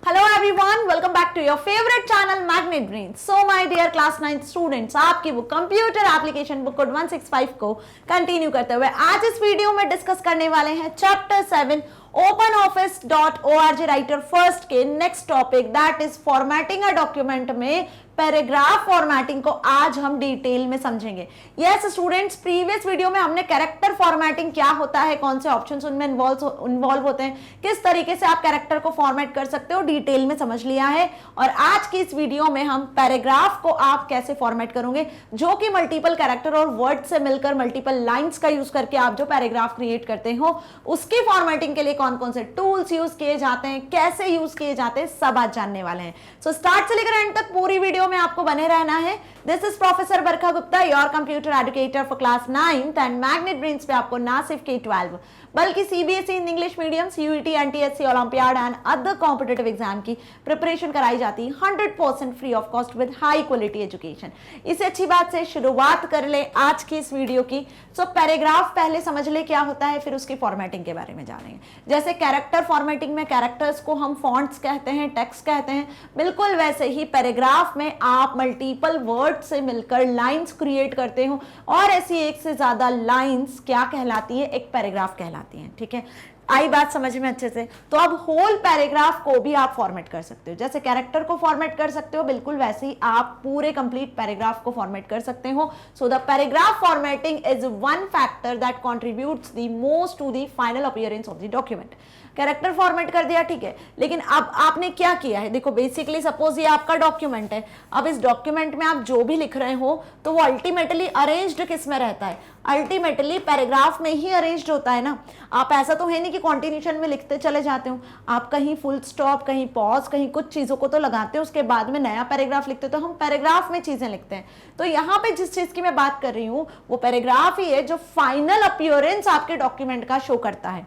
Hello everyone, welcome back to your favorite channel Magnet Brains. So my dear class 9th students, आपकी book computer application book code 165 को continue करते हुए आज इस video में discuss करने वाले हैं चैप्टर 7 OpenOffice.org राइटर फर्स्ट के next topic that is formatting a document में पैराग्राफ फॉर्मेटिंग को आज हम डिटेल में समझेंगे। यस स्टूडेंट्स, प्रीवियस वीडियो में हमने कैरेक्टर फॉर्मेटिंग क्या होता है, कौन से ऑप्शंस उनमें इन्वॉल्व होते हैं, किस तरीके से आप कैरेक्टर को फॉर्मेट कर सकते हो, डिटेल में समझ लिया है। और आज की इस वीडियो में हम पैराग्राफ को आप कैसे फॉर्मेट करोगे, जो कि मल्टीपल कैरेक्टर और वर्ड से मिलकर मल्टीपल लाइन्स का यूज करके आप जो पैराग्राफ क्रिएट करते हो उसकी फॉर्मेटिंग के लिए कौन कौन से टूल्स यूज किए जाते हैं, कैसे यूज किए जाते हैं, सब आज जानने वाले हैं। सो स्टार्ट से लेकर एंड तक पूरी वीडियो में आपको बने रहना है। This is professor Barkha Gupta, your computer educator for class 9th and magnet brains पे आपको ना सिर्फ K-12 बल्कि CBSE in English medium, UET, NTSC, olympiad and other competitive exam की प्रिपरेशन कराई जाती है 100% free of cost with high quality education. इस अच्छी बात से शुरुआत कर ले आज की इस वीडियो की। सो पैराग्राफ पहले समझ ले क्या होता है, फिर उसकी फॉर्मेटिंग के बारे में जानेंगे। जैसे कैरेक्टर फॉर्मेटिंग में कैरेक्टर्स को हम फॉन्ट्स कहते हैं, टेक्स्ट कहते हैं, बिल्कुल वैसे ही पैराग्राफ में आप मल्टीपल वर्ड से मिलकर लाइंस क्रिएट करते हो और ऐसी एक से ज्यादा लाइंस क्या कहलाती है, एक पैराग्राफ कहलाती है। ठीक है, आई बात समझ में अच्छे से। तो अब होल पैराग्राफ को भी आप फॉर्मेट कर सकते हो, जैसे कैरेक्टर को फॉर्मेट कर सकते हो बिल्कुल वैसे ही आप पूरे कंप्लीट पैराग्राफ को फॉर्मेट कर सकते हो। So the paragraph formatting is one factor that contributes the most to the final appearance of the document. Character format कर दिया, ठीक है, लेकिन अब आपने क्या किया है, देखो बेसिकली सपोज ये आपका डॉक्यूमेंट है। अब इस डॉक्यूमेंट में आप जो भी लिख रहे हो तो वो अल्टीमेटली अरेंज्ड किस में रहता है, अल्टीमेटली पैराग्राफ में ही अरेंज्ड होता है ना। आप ऐसा तो है नहीं कि कॉन्टिन्यूशन में लिखते चले जाते हो, आप कहीं फुल स्टॉप, कहीं पॉज, कहीं कुछ चीजों को तो लगाते हो, उसके बाद में नया पैराग्राफ लिखते हो। तो हम पैराग्राफ में चीजें लिखते हैं। तो यहाँ पे जिस चीज की मैं बात कर रही हूँ वो पैराग्राफ ही है जो फाइनल अपीयरेंस आपके डॉक्यूमेंट का शो करता है।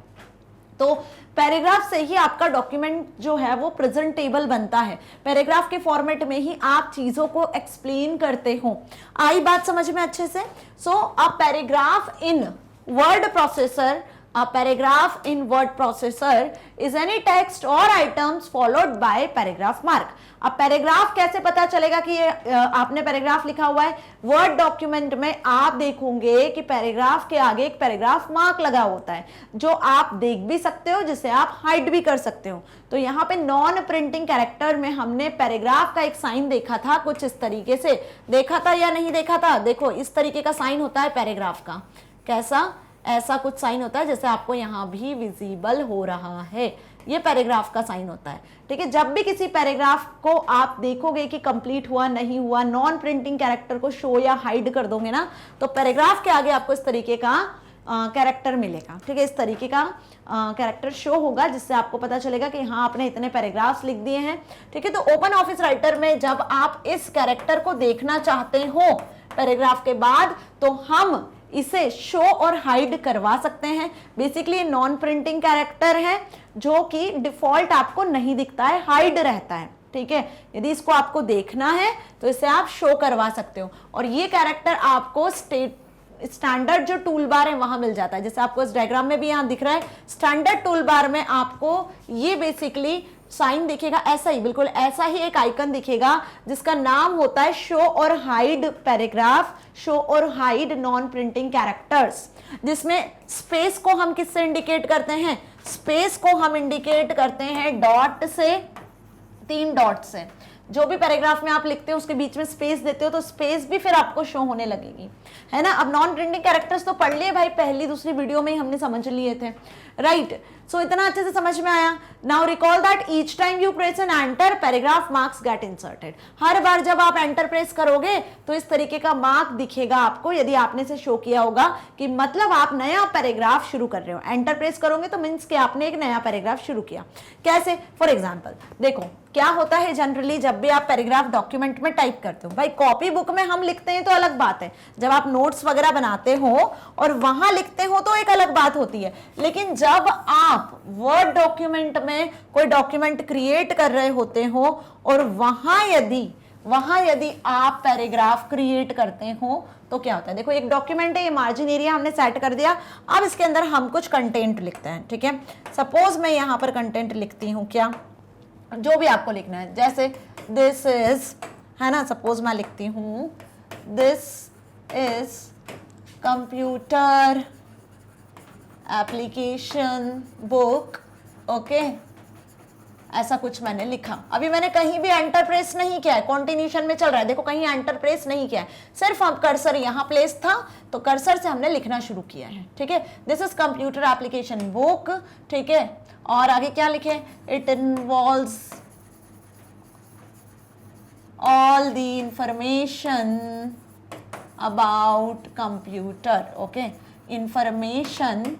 तो पैराग्राफ से ही आपका डॉक्यूमेंट जो है वो प्रेजेंटेबल बनता है। पैराग्राफ के फॉर्मेट में ही आप चीजों को एक्सप्लेन करते हो। आई बात समझ में अच्छे से। So a paragraph in word processor, a paragraph in word processor is any text or items followed by paragraph mark। अब पैराग्राफ कैसे पता चलेगा कि ये आपने पैराग्राफ लिखा हुआ है, वर्ड डॉक्यूमेंट में आप देखोगे कि पैराग्राफ के आगे एक पैराग्राफ मार्क लगा होता है जो आप देख भी सकते हो, जिसे आप हाइड भी कर सकते हो। तो यहाँ पे नॉन प्रिंटिंग कैरेक्टर में हमने पैराग्राफ का एक साइन देखा था, कुछ इस तरीके से देखा था या नहीं देखा था। देखो इस तरीके का साइन होता है पैराग्राफ का, कैसा, ऐसा कुछ साइन होता है जैसे आपको यहाँ भी विजिबल हो रहा है, ये पैराग्राफ का साइन होता है। ठीक है, जब भी किसी पैराग्राफ को आप देखोगे कि कंप्लीट हुआ नहीं हुआ, नॉन प्रिंटिंग कैरेक्टर को शो या हाइड कर दोगे ना, तो पैराग्राफ के आगे आपको इस तरीके का कैरेक्टर मिलेगा। ठीक है, इस तरीके का कैरेक्टर शो होगा जिससे आपको पता चलेगा कि हाँ आपने इतने पैराग्राफ्स लिख दिए हैं। ठीक है, तो ओपन ऑफिस राइटर में जब आप इस कैरेक्टर को देखना चाहते हो पैराग्राफ के बाद, तो हम इसे शो और हाइड करवा सकते हैं। बेसिकली नॉन प्रिंटिंग कैरेक्टर है जो कि डिफॉल्ट आपको नहीं दिखता है, हाइड रहता है। ठीक है, यदि इसको आपको देखना है तो इसे आप शो करवा सकते हो और ये कैरेक्टर आपको स्टैंडर्ड जो टूल बार है वहां मिल जाता है। जैसे आपको इस डायग्राम में भी यहाँ दिख रहा है, स्टैंडर्ड टूल बार में आपको ये बेसिकली साइन दिखेगा, ऐसा ही बिल्कुल ऐसा ही एक आइकन दिखेगा जिसका नाम होता है शो और हाइड पैराग्राफ, शो और हाइड नॉन प्रिंटिंग कैरेक्टर्स, जिसमें स्पेस को हम किससे इंडिकेट करते हैं, स्पेस को हम इंडिकेट करते हैं डॉट से, 3 डॉट से। जो भी पैराग्राफ में आप लिखते हो उसके बीच में स्पेस देते हो तो स्पेस भी फिर आपको शो होने लगेगी, है ना। अब नॉन प्रिंटिंग कैरेक्टर्स तो पढ़ लिए भाई, पहली दूसरी वीडियो में ही हमने समझ लिए थे, राइट। सो इतना अच्छे से समझ में आया। Now recall that each time you press an enter paragraph marks get inserted. हर बार जब आप एंटर प्रेस करोगे तो इस तरीके का मार्क दिखेगा आपको, यदि आपने से शो किया होगा कि मतलब आप नया पैराग्राफ शुरू कर रहे हो। एंटर प्रेस करोगे तो मीन्स कि आपने एक नया पैराग्राफ शुरू किया। कैसे, फॉर एग्जाम्पल देखो क्या होता है जनरली जब भी आप पैराग्राफ डॉक्यूमेंट में टाइप करते हो, भाई कॉपी बुक में हम लिखते हैं तो अलग बात है, जब आप नोट्स वगैरह बनाते हो और वहां लिखते हो तो एक अलग बात होती है। लेकिन जब आप वर्ड डॉक्यूमेंट में कोई डॉक्यूमेंट क्रिएट कर रहे होते हो और वहां यदि आप पैराग्राफ क्रिएट करते हो तो क्या होता है, देखो एक डॉक्यूमेंट है, ये मार्जिन एरिया हमने सेट कर दिया। अब इसके अंदर हम कुछ कंटेंट लिखते हैं। ठीक है, सपोज मैं यहां पर कंटेंट लिखती हूं क्या, जो भी आपको लिखना है, जैसे दिस इज, है ना, सपोज मैं लिखती हूँ this is computer application book, okay, ऐसा कुछ मैंने लिखा। अभी मैंने कहीं भी एंटर प्रेस नहीं किया है, कॉन्टिन्यूशन में चल रहा है, देखो कहीं एंटर प्रेस नहीं किया है, सिर्फ अब कर्सर यहाँ प्लेस था तो कर्सर से हमने लिखना शुरू किया है, ठीक है। This is computer application book, ठीक है, और आगे क्या लिखे, it involves all the information about computer, okay, information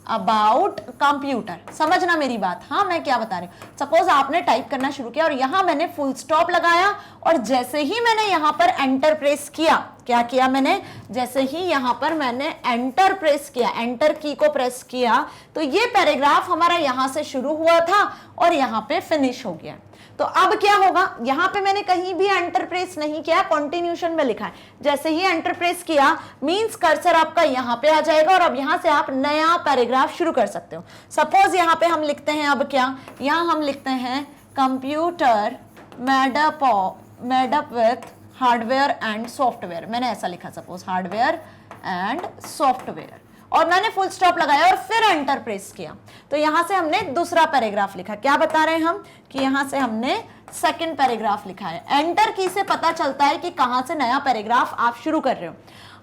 about computer। समझना मेरी बात, हाँ मैं क्या बता रही हूँ। सपोज आपने टाइप करना शुरू किया और यहाँ मैंने फुल स्टॉप लगाया और जैसे ही मैंने यहाँ पर एंटर प्रेस किया, क्या किया मैंने, जैसे ही यहाँ पर मैंने एंटर प्रेस किया, एंटर की को प्रेस किया, तो ये पैराग्राफ हमारा यहाँ से शुरू हुआ था और यहाँ पे फिनिश हो गया। तो अब क्या होगा, यहां पे मैंने कहीं भी एंटर प्रेस नहीं किया, कॉन्टिन्यूशन में लिखा है, जैसे ही एंटर प्रेस किया मींस कर्सर आपका यहां पे आ जाएगा और अब यहां से आप नया पैराग्राफ शुरू कर सकते हो। सपोज यहां पे हम लिखते हैं, अब क्या, यहां हम लिखते हैं computer made up with hardware and software, मैंने ऐसा लिखा, सपोज हार्डवेयर एंड सॉफ्टवेयर, और मैंने फुल स्टॉप लगाया और फिर एंटर प्रेस किया, तो यहां से हमने दूसरा पैराग्राफ लिखा। क्या बता रहे हैं हम कि यहां से हमने सेकंड पैराग्राफ लिखा है। एंटर की से पता चलता है कि कहां से नया पैराग्राफ आप शुरू कर रहे हो।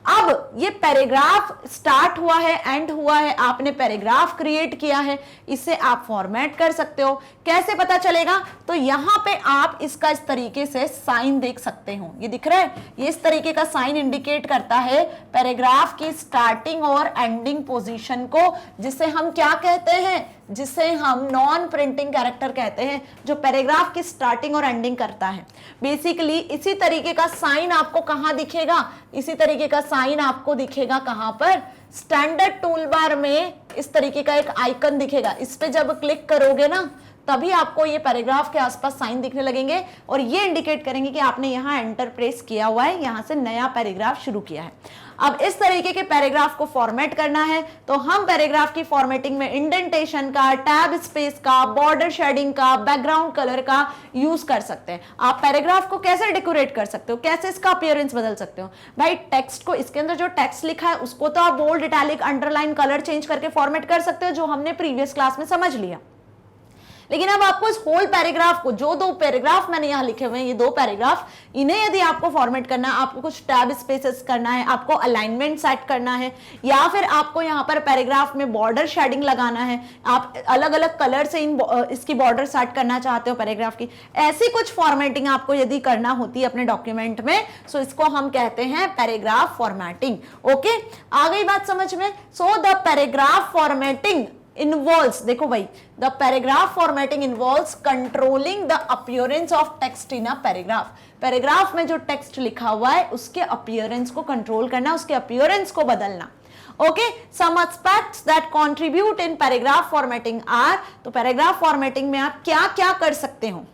अब ये पैराग्राफ स्टार्ट हुआ है, एंड हुआ है, आपने पैराग्राफ क्रिएट किया है, इसे आप फॉर्मेट कर सकते हो। कैसे पता चलेगा, तो यहां पे आप इसका इस तरीके से साइन देख सकते हो, ये दिख रहा है, ये इस तरीके का साइन इंडिकेट करता है पैराग्राफ की स्टार्टिंग और एंडिंग पोजीशन को, जिसे हम क्या कहते हैं, जिसे हम नॉन प्रिंटिंग कैरेक्टर कहते हैं, जो पैराग्राफ की स्टार्टिंग और एंडिंग करता है। बेसिकली इसी तरीके का साइन आपको कहां दिखेगा, इसी तरीके का साइन आपको दिखेगा कहां पर, स्टैंडर्ड टूल बार में इस तरीके का एक आइकन दिखेगा, इस पे जब क्लिक करोगे ना तभी आपको ये पैराग्राफ के आसपास साइन दिखने लगेंगे और ये इंडिकेट करेंगे कि आपने यहाँ एंटर प्रेस किया हुआ है, यहाँ से नया पैराग्राफ शुरू किया है। अब इस तरीके के पैराग्राफ को फॉर्मेट करना है तो हम पैराग्राफ की फॉर्मेटिंग में इंडेंटेशन का, टैब स्पेस का, बॉर्डर शेडिंग का, बैकग्राउंड कलर का यूज कर सकते हैं। आप पैराग्राफ को कैसे डेकोरेट कर सकते हो, कैसे इसका अपीयरेंस बदल सकते हो। भाई टेक्स्ट को, इसके अंदर जो टेक्स्ट लिखा है उसको तो आप bold, italic, underline, colour change करके फॉर्मेट कर सकते हो, जो हमने प्रीवियस क्लास में समझ लिया। लेकिन अब आपको इस होल पैराग्राफ को, जो दो पैराग्राफ मैंने यहां लिखे हुए हैं, ये दो पैराग्राफ, इन्हें यदि आपको फॉर्मेट करना है, आपको कुछ टैब स्पेसेस करना है, आपको अलाइनमेंट सेट करना है, या फिर आपको यहां पर पैराग्राफ में बॉर्डर शेडिंग लगाना है, आप अलग अलग कलर से इसकी बॉर्डर सेट करना चाहते हो पैराग्राफ की, ऐसी कुछ फॉर्मेटिंग आपको यदि करना होती है अपने डॉक्यूमेंट में, सो इसको हम कहते हैं पैराग्राफ फॉर्मेटिंग। ओके, आ गई बात समझ में। सो द पैराग्राफ फॉर्मेटिंग involves, देखो भाई, the paragraph formatting involves controlling the appearance of text in a paragraph। Paragraph में जो टेक्स्ट लिखा हुआ है उसके अपीयरेंस को कंट्रोल करना, उसके अपीयरेंस को बदलना। Okay, some aspects that contribute in paragraph formatting are, तो पैराग्राफ फॉर्मेटिंग में आप क्या क्या कर सकते हो।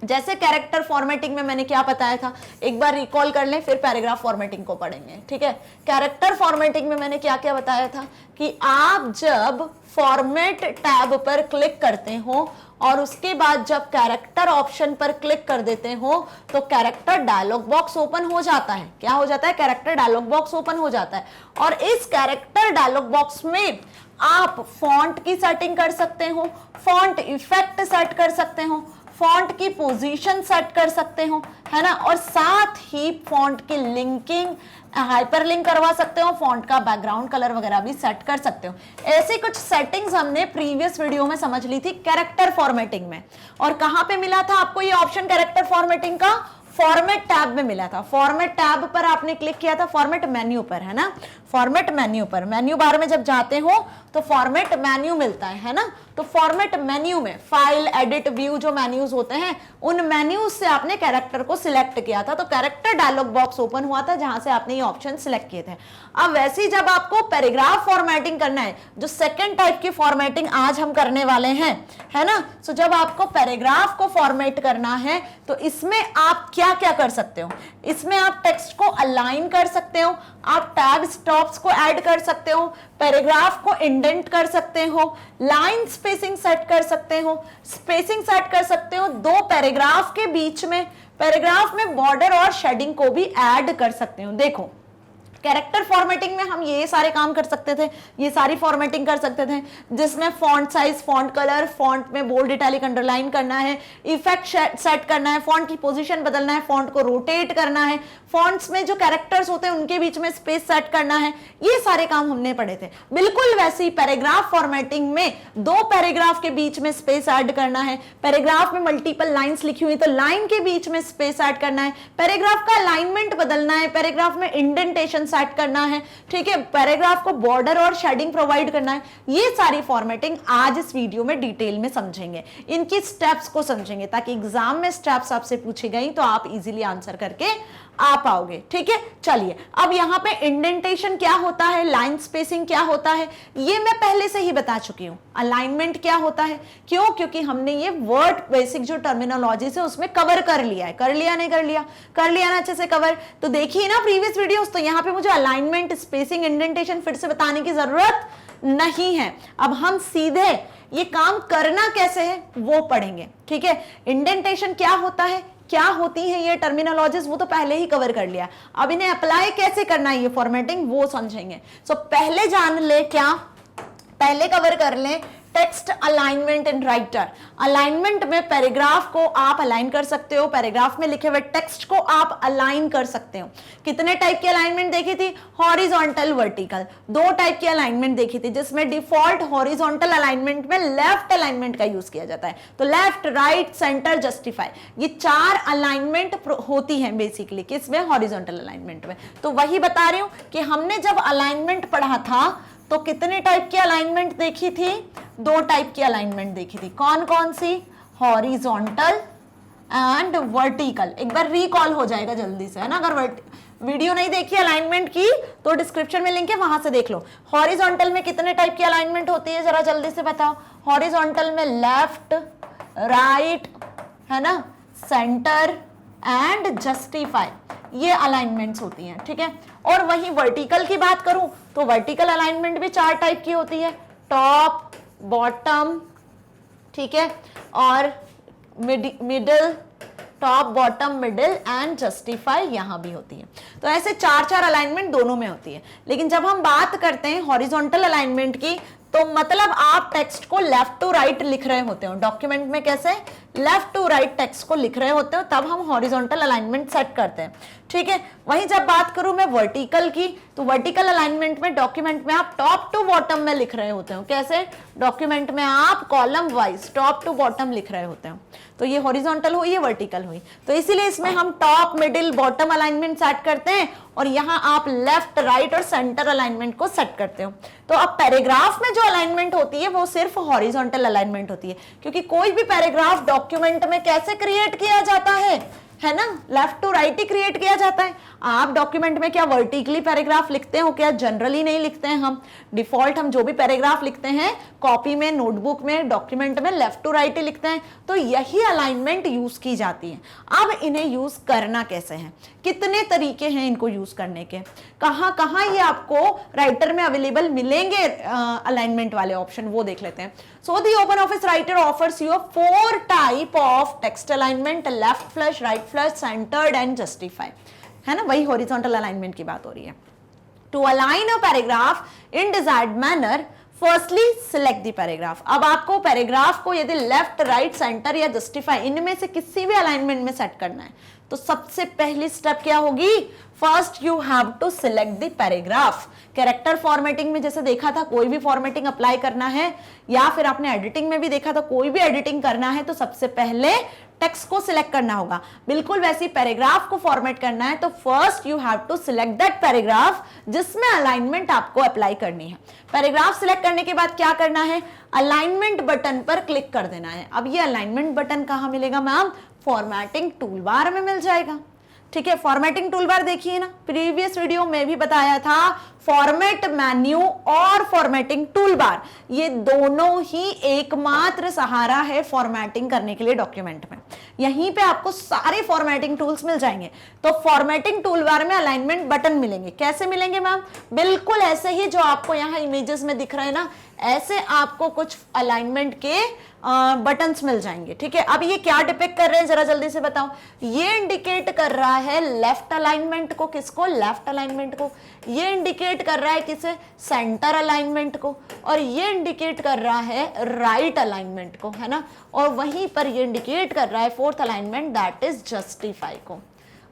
जैसे कैरेक्टर फॉर्मेटिंग में मैंने क्या बताया था, एक बार रिकॉल कर लें, फिर पैराग्राफ फॉर्मेटिंग को पढ़ेंगे, ठीक है। कैरेक्टर फॉर्मेटिंग में मैंने क्या क्या बताया था कि आप जब फॉर्मेट टैब पर क्लिक करते हो और उसके बाद जब कैरेक्टर ऑप्शन पर क्लिक कर देते हो तो कैरेक्टर डायलॉग बॉक्स ओपन हो जाता है। क्या हो जाता है, कैरेक्टर डायलॉग बॉक्स ओपन हो जाता है, और इस कैरेक्टर डायलॉग बॉक्स में आप फॉन्ट की सेटिंग कर सकते हो, फॉन्ट इफेक्ट सेट कर सकते हो, फॉन्ट की पोजीशन सेट कर सकते हो, है ना, और साथ ही फॉन्ट की लिंकिंग, हाइपरलिंक करवा सकते हो, फॉन्ट का बैकग्राउंड कलर वगैरह भी सेट कर सकते हो। ऐसी कुछ सेटिंग्स हमने प्रीवियस वीडियो में समझ ली थी कैरेक्टर फॉर्मेटिंग में। और कहां पे मिला था आपको ये ऑप्शन कैरेक्टर फॉर्मेटिंग का, फॉर्मेट टैब में मिला था। फॉर्मेट टैब पर आपने क्लिक किया था, फॉर्मेट मेन्यू पर, है ना, फॉर्मेट मेन्यू पर, मेन्यू बार में जब जाते हो तो फॉर्मेट मेन्यू मिलता है ना, तो फॉर्मेट मेन्यू में फाइल, एडिट, व्यू जो मेन्यूज होते हैं, उन मेन्यूज से आपने कैरेक्टर को सिलेक्ट किया था, तो कैरेक्टर डायलॉग बॉक्स ओपन हुआ था जहां से आपने ये ऑप्शन सिलेक्ट किए थे। अब वैसे ही जब आपको पैराग्राफ फॉर्मेटिंग करना है, जो सेकंड टाइप की फॉर्मेटिंग आज हम करने वाले हैं, है ना, सो जब आपको पैराग्राफ को फॉर्मेट करना है तो इसमें आप क्या क्या कर सकते हो, इसमें आप टेक्स्ट को अलाइन कर सकते हो, आप टैब स्टॉप्स को ऐड कर सकते हो, पैराग्राफ को इंडेंट कर सकते हो, लाइंस स्पेसिंग सेट कर सकते हो, स्पेसिंग सेट कर सकते हो दो पैराग्राफ के बीच में, पैराग्राफ में बॉर्डर और शेडिंग को भी ऐड कर सकते हो। देखो कैरेक्टर फॉर्मेटिंग में हम ये सारे काम कर सकते थे, ये सारी फॉर्मेटिंग कर सकते थे, जिसमें font size, font colour, font में बोल्ड, इटैलिक, अंडरलाइन करना है, इफेक्ट सेट करना है, फॉन्ट की पोजीशन बदलना है, फॉन्ट को रोटेट करना है, फॉन्ट्स में जो कैरेक्टर्स होते हैं उनके बीच में स्पेस सेट करना है, ये सारे काम हमने पढ़े थे। बिल्कुल वैसे ही पैराग्राफ फॉर्मेटिंग में दो पैराग्राफ के बीच में स्पेस ऐड करना है, पैराग्राफ में मल्टीपल लाइंस लिखी हुई तो लाइन के बीच में स्पेस ऐड करना है, पैराग्राफ का अलाइनमेंट बदलना है, पैराग्राफ में इंडेंटेशन सेट करना है, ठीक है, पैराग्राफ को बॉर्डर और शेडिंग प्रोवाइड करना है। ये सारी फॉर्मेटिंग आज इस वीडियो में डिटेल में समझेंगे, इनकी स्टेप्स को समझेंगे ताकि एग्जाम में स्टेप्स आपसे पूछी गई तो आप इजीली आंसर करके आ पाओगे। ठीक है, चलिए अब यहां पे इंडेंटेशन क्या होता है, लाइन स्पेसिंग क्या होता है, ये मैं पहले से ही बता चुकी हूं। अलाइनमेंट क्या होता है, क्यों, क्योंकि हमने ये वर्ड बेसिक जो टर्मिनोलॉजी है उसमें कवर कर लिया है। कर लिया नहीं कर लिया, कर लिया ना अच्छे से कवर, तो देखिए ना प्रीवियस वीडियोस, तो यहां पे मुझे अलाइनमेंट, स्पेसिंग, इंडेंटेशन फिर से बताने की जरूरत नहीं है। अब हम सीधे ये काम करना कैसे है वो पढ़ेंगे। ठीक है, इंडेंटेशन क्या होता है, क्या होती है ये टर्मिनोलॉजीज, वो तो पहले ही कवर कर लिया। अब इन्हें अप्लाई कैसे करना है, ये फॉर्मेटिंग, वो समझेंगे। सो पहले जान ले, क्या पहले कवर कर ले text alignment in writer. Alignment में पैराग्राफ को आप अलाइन कर सकते हो, पैराग्राफ में लिखे हुए टेक्स्ट को आप अलाइन कर सकते हो। कितने टाइप की अलाइनमेंट देखी थी, हॉरिजॉन्टल, वर्टिकल, दो टाइप की अलाइनमेंट देखी थी, जिसमें डिफॉल्ट हॉरिजॉन्टल अलाइनमेंट में लेफ्ट अलाइनमेंट का यूज किया जाता है। तो लेफ्ट, राइट, सेंटर, जस्टिफाई, ये चार अलाइनमेंट होती है बेसिकली किसमें, हॉरिजॉन्टल अलाइनमेंट में। तो वही बता रही हूं कि हमने जब अलाइनमेंट पढ़ा था तो कितने टाइप की अलाइनमेंट देखी थी, दो टाइप की अलाइनमेंट देखी थी। कौन कौन सी, हॉरिजॉन्टल एंड वर्टिकल। एक बार रिकॉल हो जाएगा जल्दी से, है ना। अगर वीडियो नहीं देखी अलाइनमेंट की तो डिस्क्रिप्शन में लिंक है, वहां से देख लो। हॉरिजॉन्टल में कितने टाइप की अलाइनमेंट होती है, जरा जल्दी से बताओ। हॉरिजॉन्टल में लेफ्ट, राइट, है ना, सेंटर एंड जस्टिफाई, ये अलाइनमेंट्स होती हैं। ठीक है, और वही वर्टिकल की बात करूं तो वर्टिकल अलाइनमेंट भी चार टाइप की होती है, टॉप, बॉटम, ठीक है, और middle, top, bottom, middle and justify यहां भी होती है। तो ऐसे चार चार अलाइनमेंट दोनों में होती है। लेकिन जब हम बात करते हैं हॉरिजॉन्टल अलाइनमेंट की, तो मतलब आप टेक्स्ट को लेफ्ट टू राइट लिख रहे होते हो डॉक्यूमेंट में, कैसे, लेफ्ट टू राइट टेक्स्ट को लिख रहे होते हो, तब हम हॉरिजॉन्टल अलाइनमेंट सेट करते हैं। ठीक है, वहीं जब बात करूं मैं वर्टिकल की, तो वर्टिकल अलाइनमेंट में डॉक्यूमेंट में आप टॉप टू बॉटम में लिख रहे होते हो, कैसे, डॉक्यूमेंट में आप column wise top to bottom लिख रहे होते हो। तो ये हॉरिजॉन्टल हुई, ये वर्टिकल हुई। तो इसीलिए इसमें हम top, middle, bottom alignment set करते हैं, और यहां आप लेफ्ट, राइट और सेंटर अलाइनमेंट को सेट करते हो। तो अब पैराग्राफ में जो अलाइनमेंट होती है वो सिर्फ हॉरिजॉन्टल अलाइनमेंट होती है, क्योंकि कोई भी पैराग्राफ डॉक्यूमेंट में कैसे क्रिएट किया जाता है ना, लेफ्ट टू राइट ही क्रिएट किया जाता है। आप डॉक्यूमेंट में क्या वर्टिकली पैराग्राफ लिखते हो, क्या जनरली नहीं लिखते हैं हम। डिफॉल्ट हम जो भी पैराग्राफ लिखते हैं कॉपी में, नोटबुक में, डॉक्यूमेंट में लेफ्ट टू राइट ही लिखते हैं। तो यही अलाइनमेंट यूज की जाती है। अब इन्हें यूज करना कैसे है, कितने तरीके हैं इनको यूज करने के, कहां कहां ये आपको राइटर में अवेलेबल मिलेंगे अलाइनमेंट वाले ऑप्शन, वो देख लेते हैं। So the open office writer offers you 4 type of text alignment, left flush, right flush, centred and justify, है ना, वही हॉरिजॉन्टल अलाइनमेंट की बात हो रही है। To align a paragraph in desired manner, firstly select the paragraph. अब आपको पैराग्राफ को यदि लेफ्ट, राइट, सेंटर या जस्टिफाई इनमें से किसी भी अलाइनमेंट में सेट करना है, तो सबसे पहली स्टेप क्या होगी, first you have to select the paragraph. Character formatting में जैसे देखा था, कोई भी फॉर्मेटिंग अप्लाई करना है, या फिर आपने एडिटिंग में भी देखा था, कोई भी एडिटिंग करना है तो सबसे पहले टेक्स्ट को सिलेक्ट करना होगा। बिल्कुल वैसे पैराग्राफ को फॉर्मेट करना है तो first you have to select that paragraph जिसमें अलाइनमेंट आपको अप्लाई करनी है। पैराग्राफ सिलेक्ट करने के बाद क्या करना है, अलाइनमेंट बटन पर क्लिक कर देना है। अब ये अलाइनमेंट बटन कहां मिलेगा मैम, फॉर्मेटिंग टूल बार में मिल जाएगा। ठीक है, फॉर्मेटिंग टूल बार देखिए ना, प्रीवियस वीडियो में भी बताया था, फॉर्मेट मेन्यू और फॉर्मेटिंग टूल बार ये दोनों ही एकमात्र सहारा है फॉर्मेटिंग करने के लिए डॉक्यूमेंट में। यहीं पे आपको सारे फॉर्मेटिंग टूल्स मिल जाएंगे। तो फॉर्मेटिंग टूल बार में अलाइनमेंट बटन मिलेंगे, कैसे मिलेंगे मैम, बिल्कुल ऐसे ही जो आपको यहाँ इमेजेस में दिख रहे हैं ना, ऐसे आपको कुछ अलाइनमेंट के बटन्स मिल जाएंगे। ठीक है, अब ये क्या डिपिक्ट कर रहे हैं जरा जल्दी से बताओ। ये इंडिकेट कर रहा है लेफ्ट अलाइनमेंट को, किसको, लेफ्ट अलाइनमेंट को। ये इंडिकेट कर रहा है किसे, सेंटर अलाइनमेंट को। और ये इंडिकेट कर रहा है राइट अलाइनमेंट को, है ना। और वहीं पर ये इंडिकेट कर रहा है fourth alignment, that is justify को।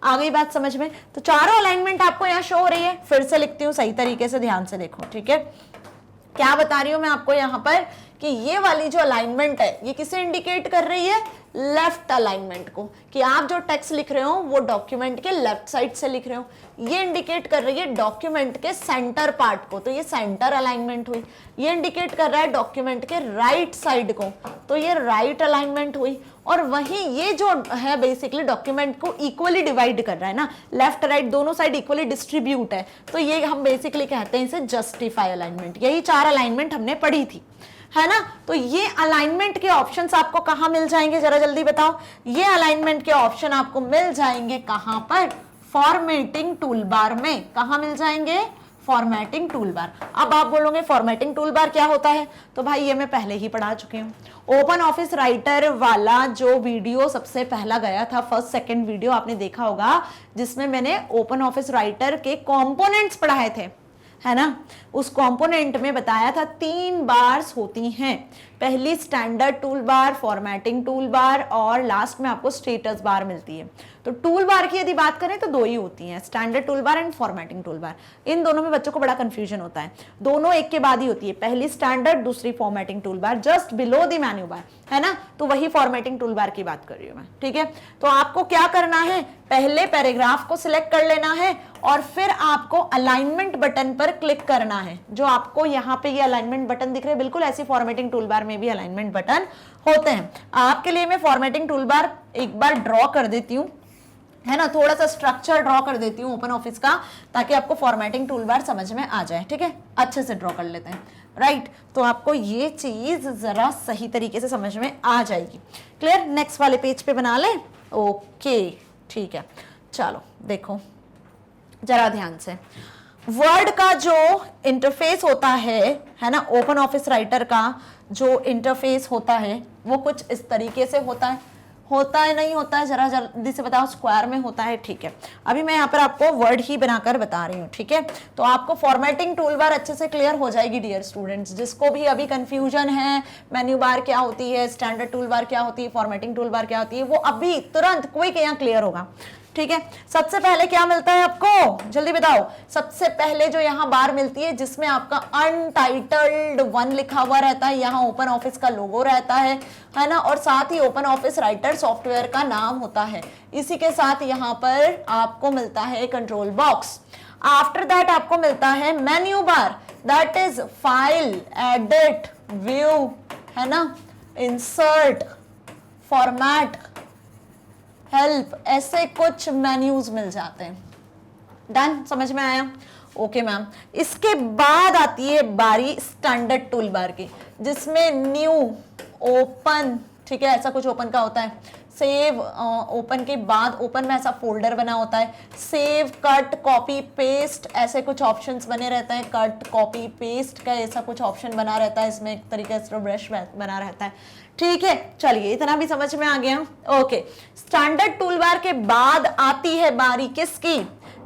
आ गई बात समझ में। तो चारों अलाइनमेंट आपको यहाँ शो हो रही है, फिर से लिखती हूँ सही तरीके से, ध्यान से देखो। ठीक है, क्या बता रही हूं मैं आपको यहाँ पर कि ये वाली जो अलाइनमेंट है ये किसे इंडिकेट कर रही है, लेफ्ट अलाइनमेंट को, कि आप जो टेक्स्ट लिख रहे हो वो डॉक्यूमेंट के लेफ्ट साइड से लिख रहे हो। ये इंडिकेट कर रही है डॉक्यूमेंट के सेंटर पार्ट को, तो ये सेंटर अलाइनमेंट हुई। ये इंडिकेट कर रहा है डॉक्यूमेंट के राइट साइड को, तो ये राइट अलाइनमेंट हुई। और वहीं ये जो है बेसिकली डॉक्यूमेंट को इक्वली डिवाइड कर रहा है ना, लेफ्ट राइट दोनों साइड इक्वली डिस्ट्रीब्यूट है, तो ये हम बेसिकली कहते हैं इसे जस्टिफाई अलाइनमेंट। यही चार अलाइनमेंट हमने पढ़ी थी, है ना। तो ये अलाइनमेंट के ऑप्शंस आपको कहां मिल जाएंगे जरा जल्दी बताओ। ये अलाइनमेंट के ऑप्शन आपको मिल जाएंगे कहां पर, फॉर्मेटिंग टूलबार में। कहां मिल जाएंगे, फॉर्मेटिंग टूलबार। अब आप बोलोगे फॉर्मेटिंग टूलबार क्या होता है, तो भाई ये मैं पहले ही पढ़ा चुकी हूँ। ओपन ऑफिस राइटर वाला जो वीडियो सबसे पहला गया था, फर्स्ट सेकंड वीडियो आपने देखा होगा, जिसमें मैंने ओपन ऑफिस राइटर के कंपोनेंट्स पढ़ाए थे, है ना। उस कंपोनेंट में बताया था 3 बार्स होती हैं, पहली स्टैंडर्ड टूल बार, फॉर्मेटिंग टूल बार और लास्ट में आपको स्टेटस बार मिलती है। तो टूल बार की यदि बात करें तो 2 ही होती हैं, standard tool bar and formatting tool bar. इन दोनों में बच्चों को बड़ा कंफ्यूजन होता है, दोनों एक के बाद ही होती है, पहली स्टैंडर्ड दूसरी formatting tool bar, just below the menu bar, है ना। तो वही फॉर्मेटिंग टूल बार की बात कर रही हूं मैं। ठीक है, तो आपको क्या करना है, पहले पैराग्राफ को सिलेक्ट कर लेना है और फिर आपको अलाइनमेंट बटन पर क्लिक करना है। जो आपको यहाँ पे ये अलाइनमेंट बटन दिख रहे हैं, बिल्कुल ऐसी फॉर्मेटिंग टूल बार में भी अलाइनमेंट बटन होते हैं। आपके लिए मैं फॉर्मेटिंग टूल बार एक बार ड्रॉ कर देती हूँ, है ना, थोड़ा सा स्ट्रक्चर ड्रॉ कर देती हूँ ओपन ऑफिस का, ताकि आपको फॉर्मेटिंग टूल बार समझ में आ जाए। ठीक है, अच्छे से ड्रॉ कर लेते हैं, राइट। तो आपको ये चीज जरा सही तरीके से समझ में आ जाएगी। क्लियर, नेक्स्ट वाले पेज पे बना ले। ओके, ठीक है, चलो देखो जरा ध्यान से। वर्ड का जो इंटरफेस होता है ना, ओपन ऑफिस राइटर का जो इंटरफेस होता है वो कुछ इस तरीके से होता है नहीं होता है, जरा जल्दी से बताओ। स्क्वायर में होता है, ठीक है। अभी मैं यहाँ पर आपको वर्ड ही बनाकर बता रही हूँ, ठीक है। तो आपको फॉर्मेटिंग टूल बार अच्छे से क्लियर हो जाएगी डियर स्टूडेंट्स। जिसको भी अभी कंफ्यूजन है मेन्यू बार क्या होती है, स्टैंडर्ड टूल बार क्या होती है, फॉर्मेटिंग टूल बार क्या होती है, वो अभी तुरंत क्विक यहाँ क्लियर होगा। ठीक है, सबसे पहले क्या मिलता है आपको, जल्दी बताओ। सबसे पहले जो यहाँ बार मिलती है जिसमें आपका अनटाइटल्ड 1 लिखा हुआ रहता है, यहाँ ओपन ऑफिस का लोगो रहता है ना, और साथ ही ओपन ऑफिस राइटर सॉफ्टवेयर का नाम होता है। इसी के साथ यहाँ पर आपको मिलता है कंट्रोल बॉक्स। आफ्टर दैट आपको मिलता है menu bar, that is file, edit, view, है ना, इंसर्ट, फॉर्मेट, हेल्प, ऐसे कुछ मेन्यूज मिल जाते हैं। डन, समझ में आया। ओके मैम, इसके बाद आती है बारी स्टैंडर्ड टूल बार की, जिसमें न्यू, ओपन, ठीक है, ऐसा कुछ ओपन का होता है, सेव, ओपन के बाद ओपन में ऐसा फोल्डर बना होता है, सेव, कट, कॉपी, पेस्ट, ऐसे कुछ ऑप्शंस बने रहते हैं। कट, कॉपी, पेस्ट का ऐसा कुछ ऑप्शन बना रहता है, इसमें एक तरीके से ब्रश बना रहता है। ठीक है, चलिए इतना भी समझ में आ गया। ओके, स्टैंडर्ड टूल बार के बाद आती है बारी किसकी,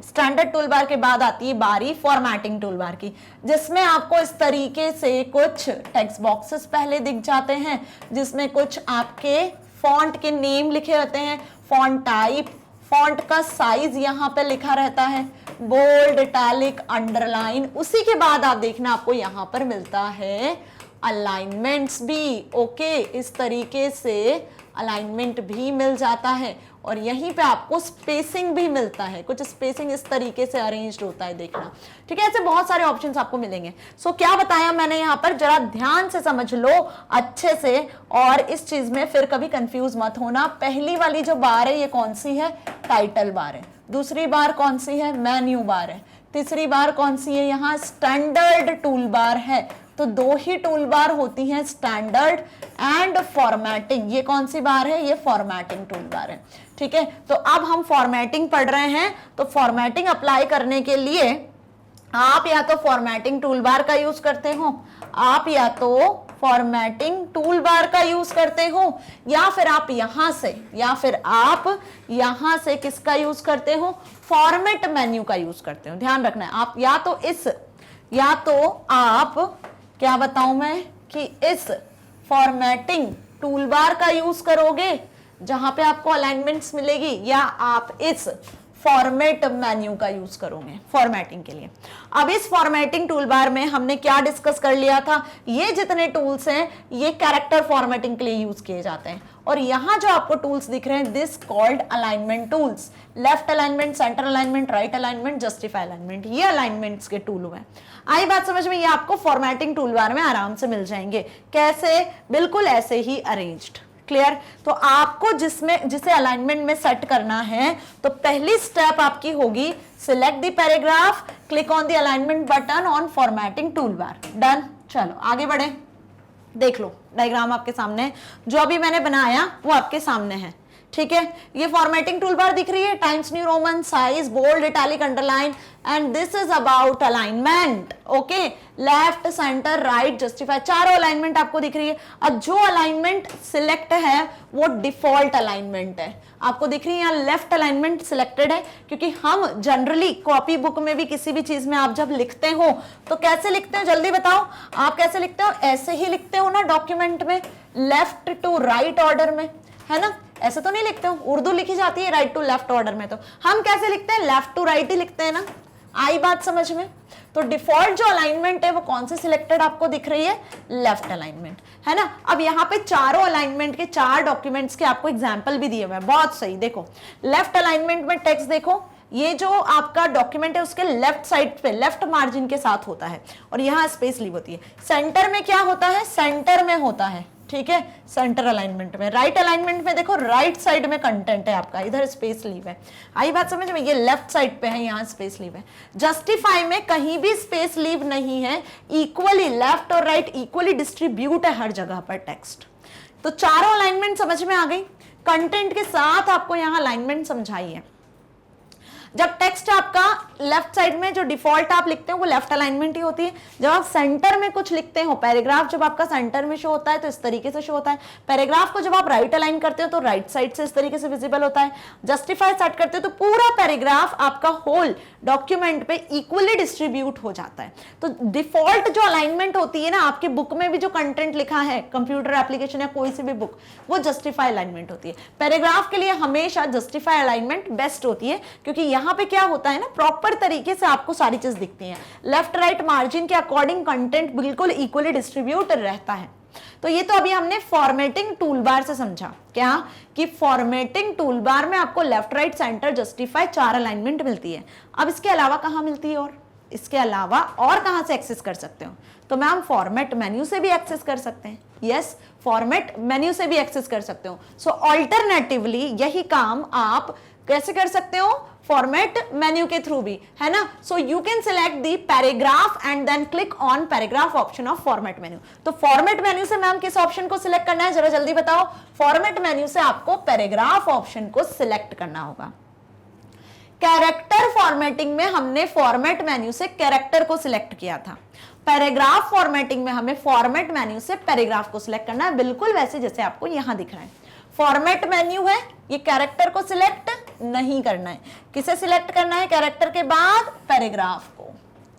स्टैंडर्ड टूल बार के बाद आती है बारी फॉर्मेटिंग टूल बार की, जिसमें आपको इस तरीके से कुछ टेक्स्ट बॉक्सेस पहले दिख जाते हैं, जिसमें कुछ आपके फॉन्ट के नेम लिखे रहते हैं, फॉन्ट टाइप, फॉन्ट का साइज यहाँ पे लिखा रहता है, बोल्ड, इटैलिक, अंडरलाइन। उसी के बाद आप देखना आपको यहाँ पर मिलता है अलाइनमेंट्स भी। ओके, इस तरीके से अलाइनमेंट भी मिल जाता है और यहीं पे आपको स्पेसिंग भी मिलता है, कुछ स्पेसिंग इस तरीके से अरेंज्ड होता है, देखना। ठीक है, ऐसे बहुत सारे ऑप्शंस आपको मिलेंगे। सो क्या बताया मैंने यहाँ पर, जरा ध्यान से समझ लो अच्छे से, और इस चीज में फिर कभी कंफ्यूज मत होना। पहली वाली जो बार है ये कौन सी है, टाइटल बार है। दूसरी बार कौन सी है, मेन्यू बार है। तीसरी बार कौन सी है, यहाँ स्टैंडर्ड टूल बार है। तो 2 ही टूल बार होती हैं, स्टैंडर्ड एंड फॉर्मेटिंग। ये कौन सी बार है, ये फॉर्मेटिंग टूल बार है। ठीक है, तो अब हम फॉर्मेटिंग पढ़ रहे हैं, तो फॉर्मेटिंग अप्लाई करने के लिए आप या तो फॉर्मेटिंग टूल बार का यूज करते हो, आप या तो फॉर्मेटिंग टूल बार का यूज करते हो, या फिर आप यहां से किसका यूज करते हो, फॉर्मेट मेन्यू का यूज करते हो। ध्यान रखना है, आप या तो आप क्या बताऊं मैं कि इस फॉर्मेटिंग टूल बार का यूज करोगे जहां पे आपको अलाइनमेंट्स मिलेगी, या आप इस फॉर्मेट मेन्यू का यूज करोगे फॉर्मेटिंग के लिए। अब इस फॉर्मेटिंग टूल बार में हमने क्या डिस्कस कर लिया था, ये जितने टूल्स हैं ये कैरेक्टर फॉर्मेटिंग के लिए यूज किए जाते हैं। और यहां जो आपको टूल्स दिख रहे हैं, this called alignment tools, left alignment, centre alignment, right alignment, justify alignment, ये अलाइनमेंट्स के टूल हुए। आई बात समझ में? ये आपको फॉर्मेटिंग टूल बार में आराम से मिल जाएंगे। कैसे? बिल्कुल ऐसे ही अरेंज्ड। क्लियर? तो आपको जिसे अलाइनमेंट में सेट करना है, तो पहली स्टेप आपकी होगी select the paragraph, click on the alignment button on formatting tool bar. Done. चलो आगे बढ़े। देख लो डायग्राम आपके सामने, जो अभी मैंने बनाया वो आपके सामने है। ठीक है, ये फॉर्मेटिंग टूल बार दिख रही है, Times New Roman, size, bold, italic, underline, and this is about alignment. Okay, left, centre, right, justify, चारों अलाइनमेंट आपको दिख रही है। अब जो अलाइनमेंट सिलेक्ट है वो डिफॉल्ट अलाइनमेंट है, आपको दिख रही है यहाँ लेफ्ट अलाइनमेंट सिलेक्टेड है, क्योंकि हम जनरली कॉपी बुक में भी किसी भी चीज में आप जब लिखते हो तो कैसे लिखते हो, जल्दी बताओ, आप कैसे लिखते हो? ऐसे ही लिखते हो ना डॉक्यूमेंट में, लेफ्ट टू राइट ऑर्डर में, है ना? ऐसे तो नहीं लिखते हो, उर्दू लिखी जाती है राइट टू लेफ्ट ऑर्डर में, तो हम कैसे लिखते हैं? लेफ्ट टू राइट ही लिखते हैं ना। आई बात समझ में? तो डिफॉल्ट जो अलाइनमेंट है वो कौन से सिलेक्टेड आपको दिख रही है? लेफ्ट अलाइनमेंट, है ना। अब यहाँ पे चारों अलाइनमेंट के, चार डॉक्यूमेंट्स के आपको एग्जाम्पल भी दिए हुए हैं, बहुत सही। देखो लेफ्ट अलाइनमेंट में टेक्स्ट देखो, ये जो आपका डॉक्यूमेंट है उसके लेफ्ट साइड पे लेफ्ट मार्जिन के साथ होता है, और यहाँ स्पेस लीव होती है। सेंटर में क्या होता है? सेंटर में होता है, ठीक है, सेंटर अलाइनमेंट में। राइट अलाइनमेंट में देखो राइट साइड में कंटेंट है आपका, इधर स्पेस लीव है। आई बात समझ में? ये लेफ्ट साइड पे है, यहाँ स्पेस लीव है। जस्टिफाई में कहीं भी स्पेस लीव नहीं है, इक्वली लेफ्ट और राइट इक्वली डिस्ट्रीब्यूट है हर जगह पर टेक्स्ट। तो चारों अलाइनमेंट समझ में आ गई, कंटेंट के साथ आपको यहाँ अलाइनमेंट समझाई है। जब टेक्स्ट आपका लेफ्ट साइड में जो डिफॉल्ट आप लिखते हो वो लेफ्ट अलाइनमेंट ही होती है। जब आप सेंटर में कुछ लिखते हो, पैराग्राफ जब आपका सेंटर में शो होता है तो इस तरीके से शो होता है। पैराग्राफ को जब आप राइट अलाइन करते हो तो राइट साइड से इस तरीके से विजिबल होता है। जस्टिफाई सेट करते हो तो पूरा पैराग्राफ आपका होल डॉक्यूमेंट पे इक्वली डिस्ट्रीब्यूट हो जाता है। तो डिफॉल्ट जो अलाइनमेंट होती है ना, आपके बुक में भी जो कंटेंट लिखा है, कंप्यूटर एप्लीकेशन या कोई सी भी बुक, वो जस्टिफाई अलाइनमेंट होती है। पैराग्राफ के लिए हमेशा जस्टिफाई अलाइनमेंट बेस्ट होती है, क्योंकि यहाँ पे क्या होता है ना, प्रॉपर तरीके से आपको सारी चीज दिखती है। लेफ्ट राइट मार्जिन के अकॉर्डिंग कंटेंट बिल्कुल इक्वली डिस्ट्रीब्यूट रहता है। तो ये तो अभी हमने फॉर्मेटिंग टूलबार से समझा, क्या कि फॉर्मेटिंग टूलबार में आपको left right centre justify 4 alignment मिलती है। अब इसके अलावा कहां मिलती है? और इसके अलावा और कहां से एक्सेस कर सकते हो? तो मैम फॉर्मेट मेन्यू से भी एक्सेस कर सकते हैं। यस, फॉर्मेट मेन्यू से भी एक्सेस कर सकते हो। सो ऑल्टरनेटिवली यही काम आप कैसे कर सकते हो? फॉर्मेट मेन्यू के थ्रू भी, है ना। So you can select the paragraph and then click on paragraph option of format menu. तो फॉर्मेट मेन्यू से मैम किस ऑप्शन को सिलेक्ट करना है, जरा जल्दी बताओ। फॉर्मेट मेन्यू से आपको पैराग्राफ ऑप्शन को सिलेक्ट करना होगा। कैरेक्टर फॉर्मेटिंग में हमने फॉर्मेट मेन्यू से कैरेक्टर को सिलेक्ट किया था, पैराग्राफ फॉर्मेटिंग में हमें फॉर्मेट मेन्यू से पैराग्राफ को सिलेक्ट करना है, बिल्कुल वैसे जैसे आपको यहां दिख रहा है। फॉर्मेट मेन्यू है, ये कैरेक्टर को सिलेक्ट नहीं करना है। किसे सिलेक्ट करना है? कैरेक्टर के बाद पैराग्राफ को।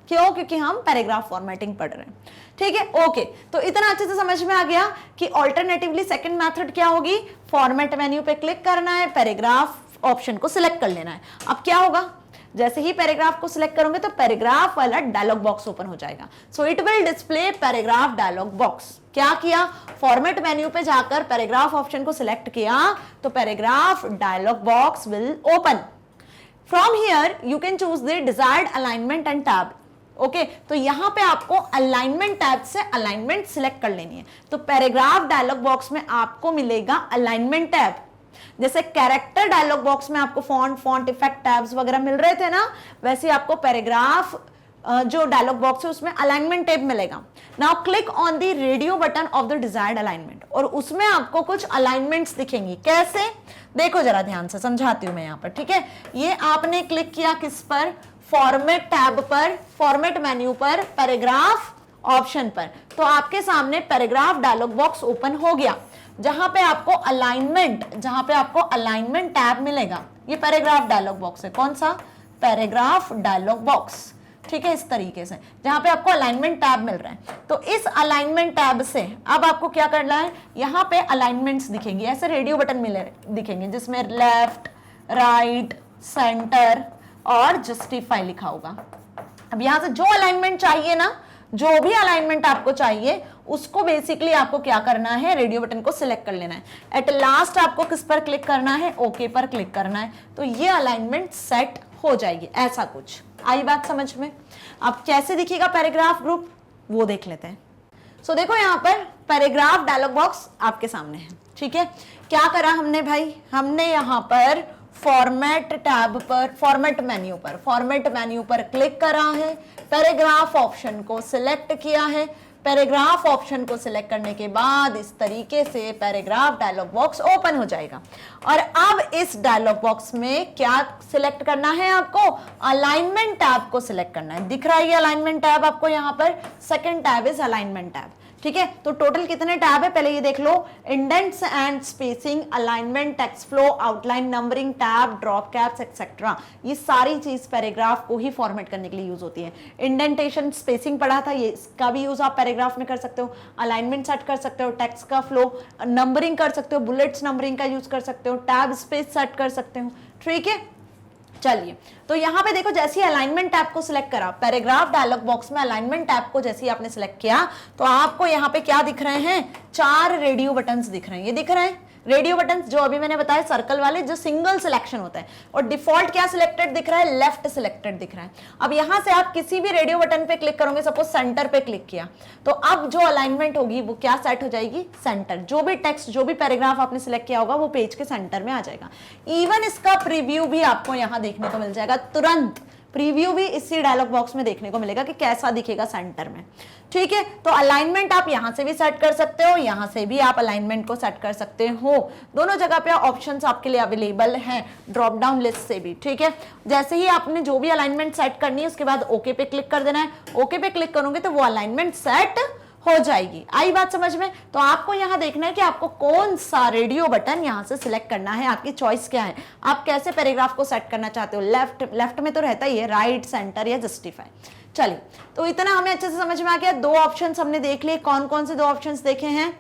क्यों? क्योंकि हम पैराग्राफ फॉर्मेटिंग पढ़ रहे हैं। ठीक है, ओके। तो इतना अच्छे से समझ में आ गया कि ऑल्टरनेटिवली सेकंड मेथड क्या होगी? फॉर्मेट मेन्यू पे क्लिक करना है, पैराग्राफ ऑप्शन को सिलेक्ट कर लेना है। अब क्या होगा? जैसे ही पैराग्राफ को सिलेक्ट करोगे तो पैराग्राफ वाला डायलॉग बॉक्स ओपन हो जाएगा। So it will display paragraph dialog box. क्या किया? फॉर्मेट मेन्यू पे जाकर पैराग्राफ ऑप्शन को सिलेक्ट किया तो paragraph dialog box will open. From here you can choose the desired alignment and tab. Okay, तो यहां पे आपको अलाइनमेंट टैब से अलाइनमेंट सिलेक्ट कर लेनी है। तो पैराग्राफ डायलॉग बॉक्स में आपको मिलेगा अलाइनमेंट टैब। जैसे कैरेक्टर डायलॉग बॉक्स में आपको फॉन्ट इफेक्ट टैब्स वगैरह मिल रहे थे ना, वैसे आपको पैराग्राफ जो डायलॉग बॉक्स है उसमें अलाइनमेंट टैब मिलेगा। Now click on the radio button of the desired alignment, और उसमें आपको कुछ अलाइनमेंट्स दिखेंगी। कैसे? देखो जरा ध्यान से, समझाती हूं मैं यहाँ पर। ठीक है, ये आपने क्लिक किया किस पर? फॉर्मेट टैब पर, फॉर्मेट मेन्यू पर, पैराग्राफ ऑप्शन पर, तो आपके सामने पैराग्राफ डायलॉग बॉक्स ओपन हो गया, जहां पे आपको अलाइनमेंट टैब मिलेगा। ये पैराग्राफ डायलॉग बॉक्स है, कौन सा? पैराग्राफ डायलॉग बॉक्स, ठीक है, इस तरीके से जहां पे आपको अलाइनमेंट टैब मिल रहा है। तो इस अलाइनमेंट टैब से अब आपको क्या करना है, यहाँ पे अलाइनमेंट्स दिखेंगे, ऐसे रेडियो बटन मिले दिखेंगे जिसमें लेफ्ट, राइट, सेंटर और जस्टिफाई लिखा होगा। अब यहां से जो अलाइनमेंट चाहिए ना, जो भी अलाइनमेंट आपको चाहिए उसको बेसिकली आपको क्या करना है, रेडियो बटन को सिलेक्ट कर लेना है। एट लास्ट आपको किस पर क्लिक करना है, ओके पर क्लिक करना है, तो ये अलाइनमेंट सेट हो जाएगी। ऐसा कुछ आई बात समझ में? अब कैसे दिखेगा पैराग्राफ ग्रुप वो देख लेते हैं। सो देखो यहाँ पर पैराग्राफ डायलॉग बॉक्स आपके सामने है, ठीक है। क्या करा हमने भाई, हमने यहाँ पर फॉर्मेट टैब पर, फॉर्मेट मेन्यू पर क्लिक करा है, पैराग्राफ ऑप्शन को सिलेक्ट किया है। पैराग्राफ ऑप्शन को सिलेक्ट करने के बाद इस तरीके से पैराग्राफ डायलॉग बॉक्स ओपन हो जाएगा। और अब इस डायलॉग बॉक्स में क्या सिलेक्ट करना है आपको, अलाइनमेंट टैब को सिलेक्ट करना है। दिख रहा है ये अलाइनमेंट टैब आपको यहाँ पर, second tab is alignment tab, ठीक है। तो टोटल कितने टैब है पहले ये देख लो, indents and spacing, alignment, text flow, outline, numbering, tab, drop caps etcetera. ये सारी चीज पैराग्राफ को ही फॉर्मेट करने के लिए यूज होती है। इंडेंटेशन, स्पेसिंग पढ़ा था, ये इसका भी यूज आप पैराग्राफ में कर सकते हो। अलाइनमेंट सेट कर सकते हो, टेक्स्ट का फ्लो, नंबरिंग कर सकते हो, बुलेट्स नंबरिंग का यूज कर सकते हो, टैब स्पेस सेट कर सकते हो, ठीक है। चलिए, तो यहां पे देखो जैसे ही अलाइनमेंट टैब को सिलेक्ट करा, पैराग्राफ डायलॉग बॉक्स में अलाइनमेंट टैब को जैसे ही आपने सिलेक्ट किया, तो आपको यहां पे क्या दिख रहे हैं, 4 रेडियो बटन्स दिख रहे हैं। ये दिख रहे हैं रेडियो बटन्स जो अभी मैंने बताया सर्कल वाले, जो सिंगल सिलेक्शन होता है। और डिफॉल्ट क्या सिलेक्टेड दिख रहा है, लेफ्ट सिलेक्टेड दिख रहा है। अब यहां से आप किसी भी रेडियो बटन पे क्लिक करोगे, सपोज सेंटर पे क्लिक किया, तो अब जो अलाइनमेंट होगी वो क्या सेट हो जाएगी, सेंटर। जो भी टेक्स्ट, जो भी पैराग्राफ आपने सिलेक्ट किया होगा वो पेज के सेंटर में आ जाएगा। इवन इसका प्रीव्यू भी आपको यहां देखने को मिल जाएगा, तुरंत प्रीव्यू भी इसी डायलॉग बॉक्स में देखने को मिलेगा कि कैसा दिखेगा सेंटर में, ठीक है। तो अलाइनमेंट आप यहां से भी सेट कर सकते हो, यहां से भी आप अलाइनमेंट को सेट कर सकते हो। दोनों जगह पे ऑप्शंस आपके लिए अवेलेबल हैं, ड्रॉप डाउन लिस्ट से भी, ठीक है। जैसे ही आपने जो भी अलाइनमेंट सेट करनी है उसके बाद ओके पे क्लिक कर देना है। ओके पे क्लिक करोगे तो वो अलाइनमेंट सेट हो जाएगी। आई बात समझ में? तो आपको यहां देखना है कि आपको कौन सा रेडियो बटन यहां से सिलेक्ट करना है, आपकी चॉइस क्या है, आप कैसे पैराग्राफ को सेट करना चाहते हो। लेफ्ट में तो रहता ही है, राइट, सेंटर या जस्टिफाई। चलिए, तो इतना हमें अच्छे से समझ में आ गया। 2 ऑप्शंस हमने देख लिए, कौन कौन से 2 ऑप्शंस देखे हैं।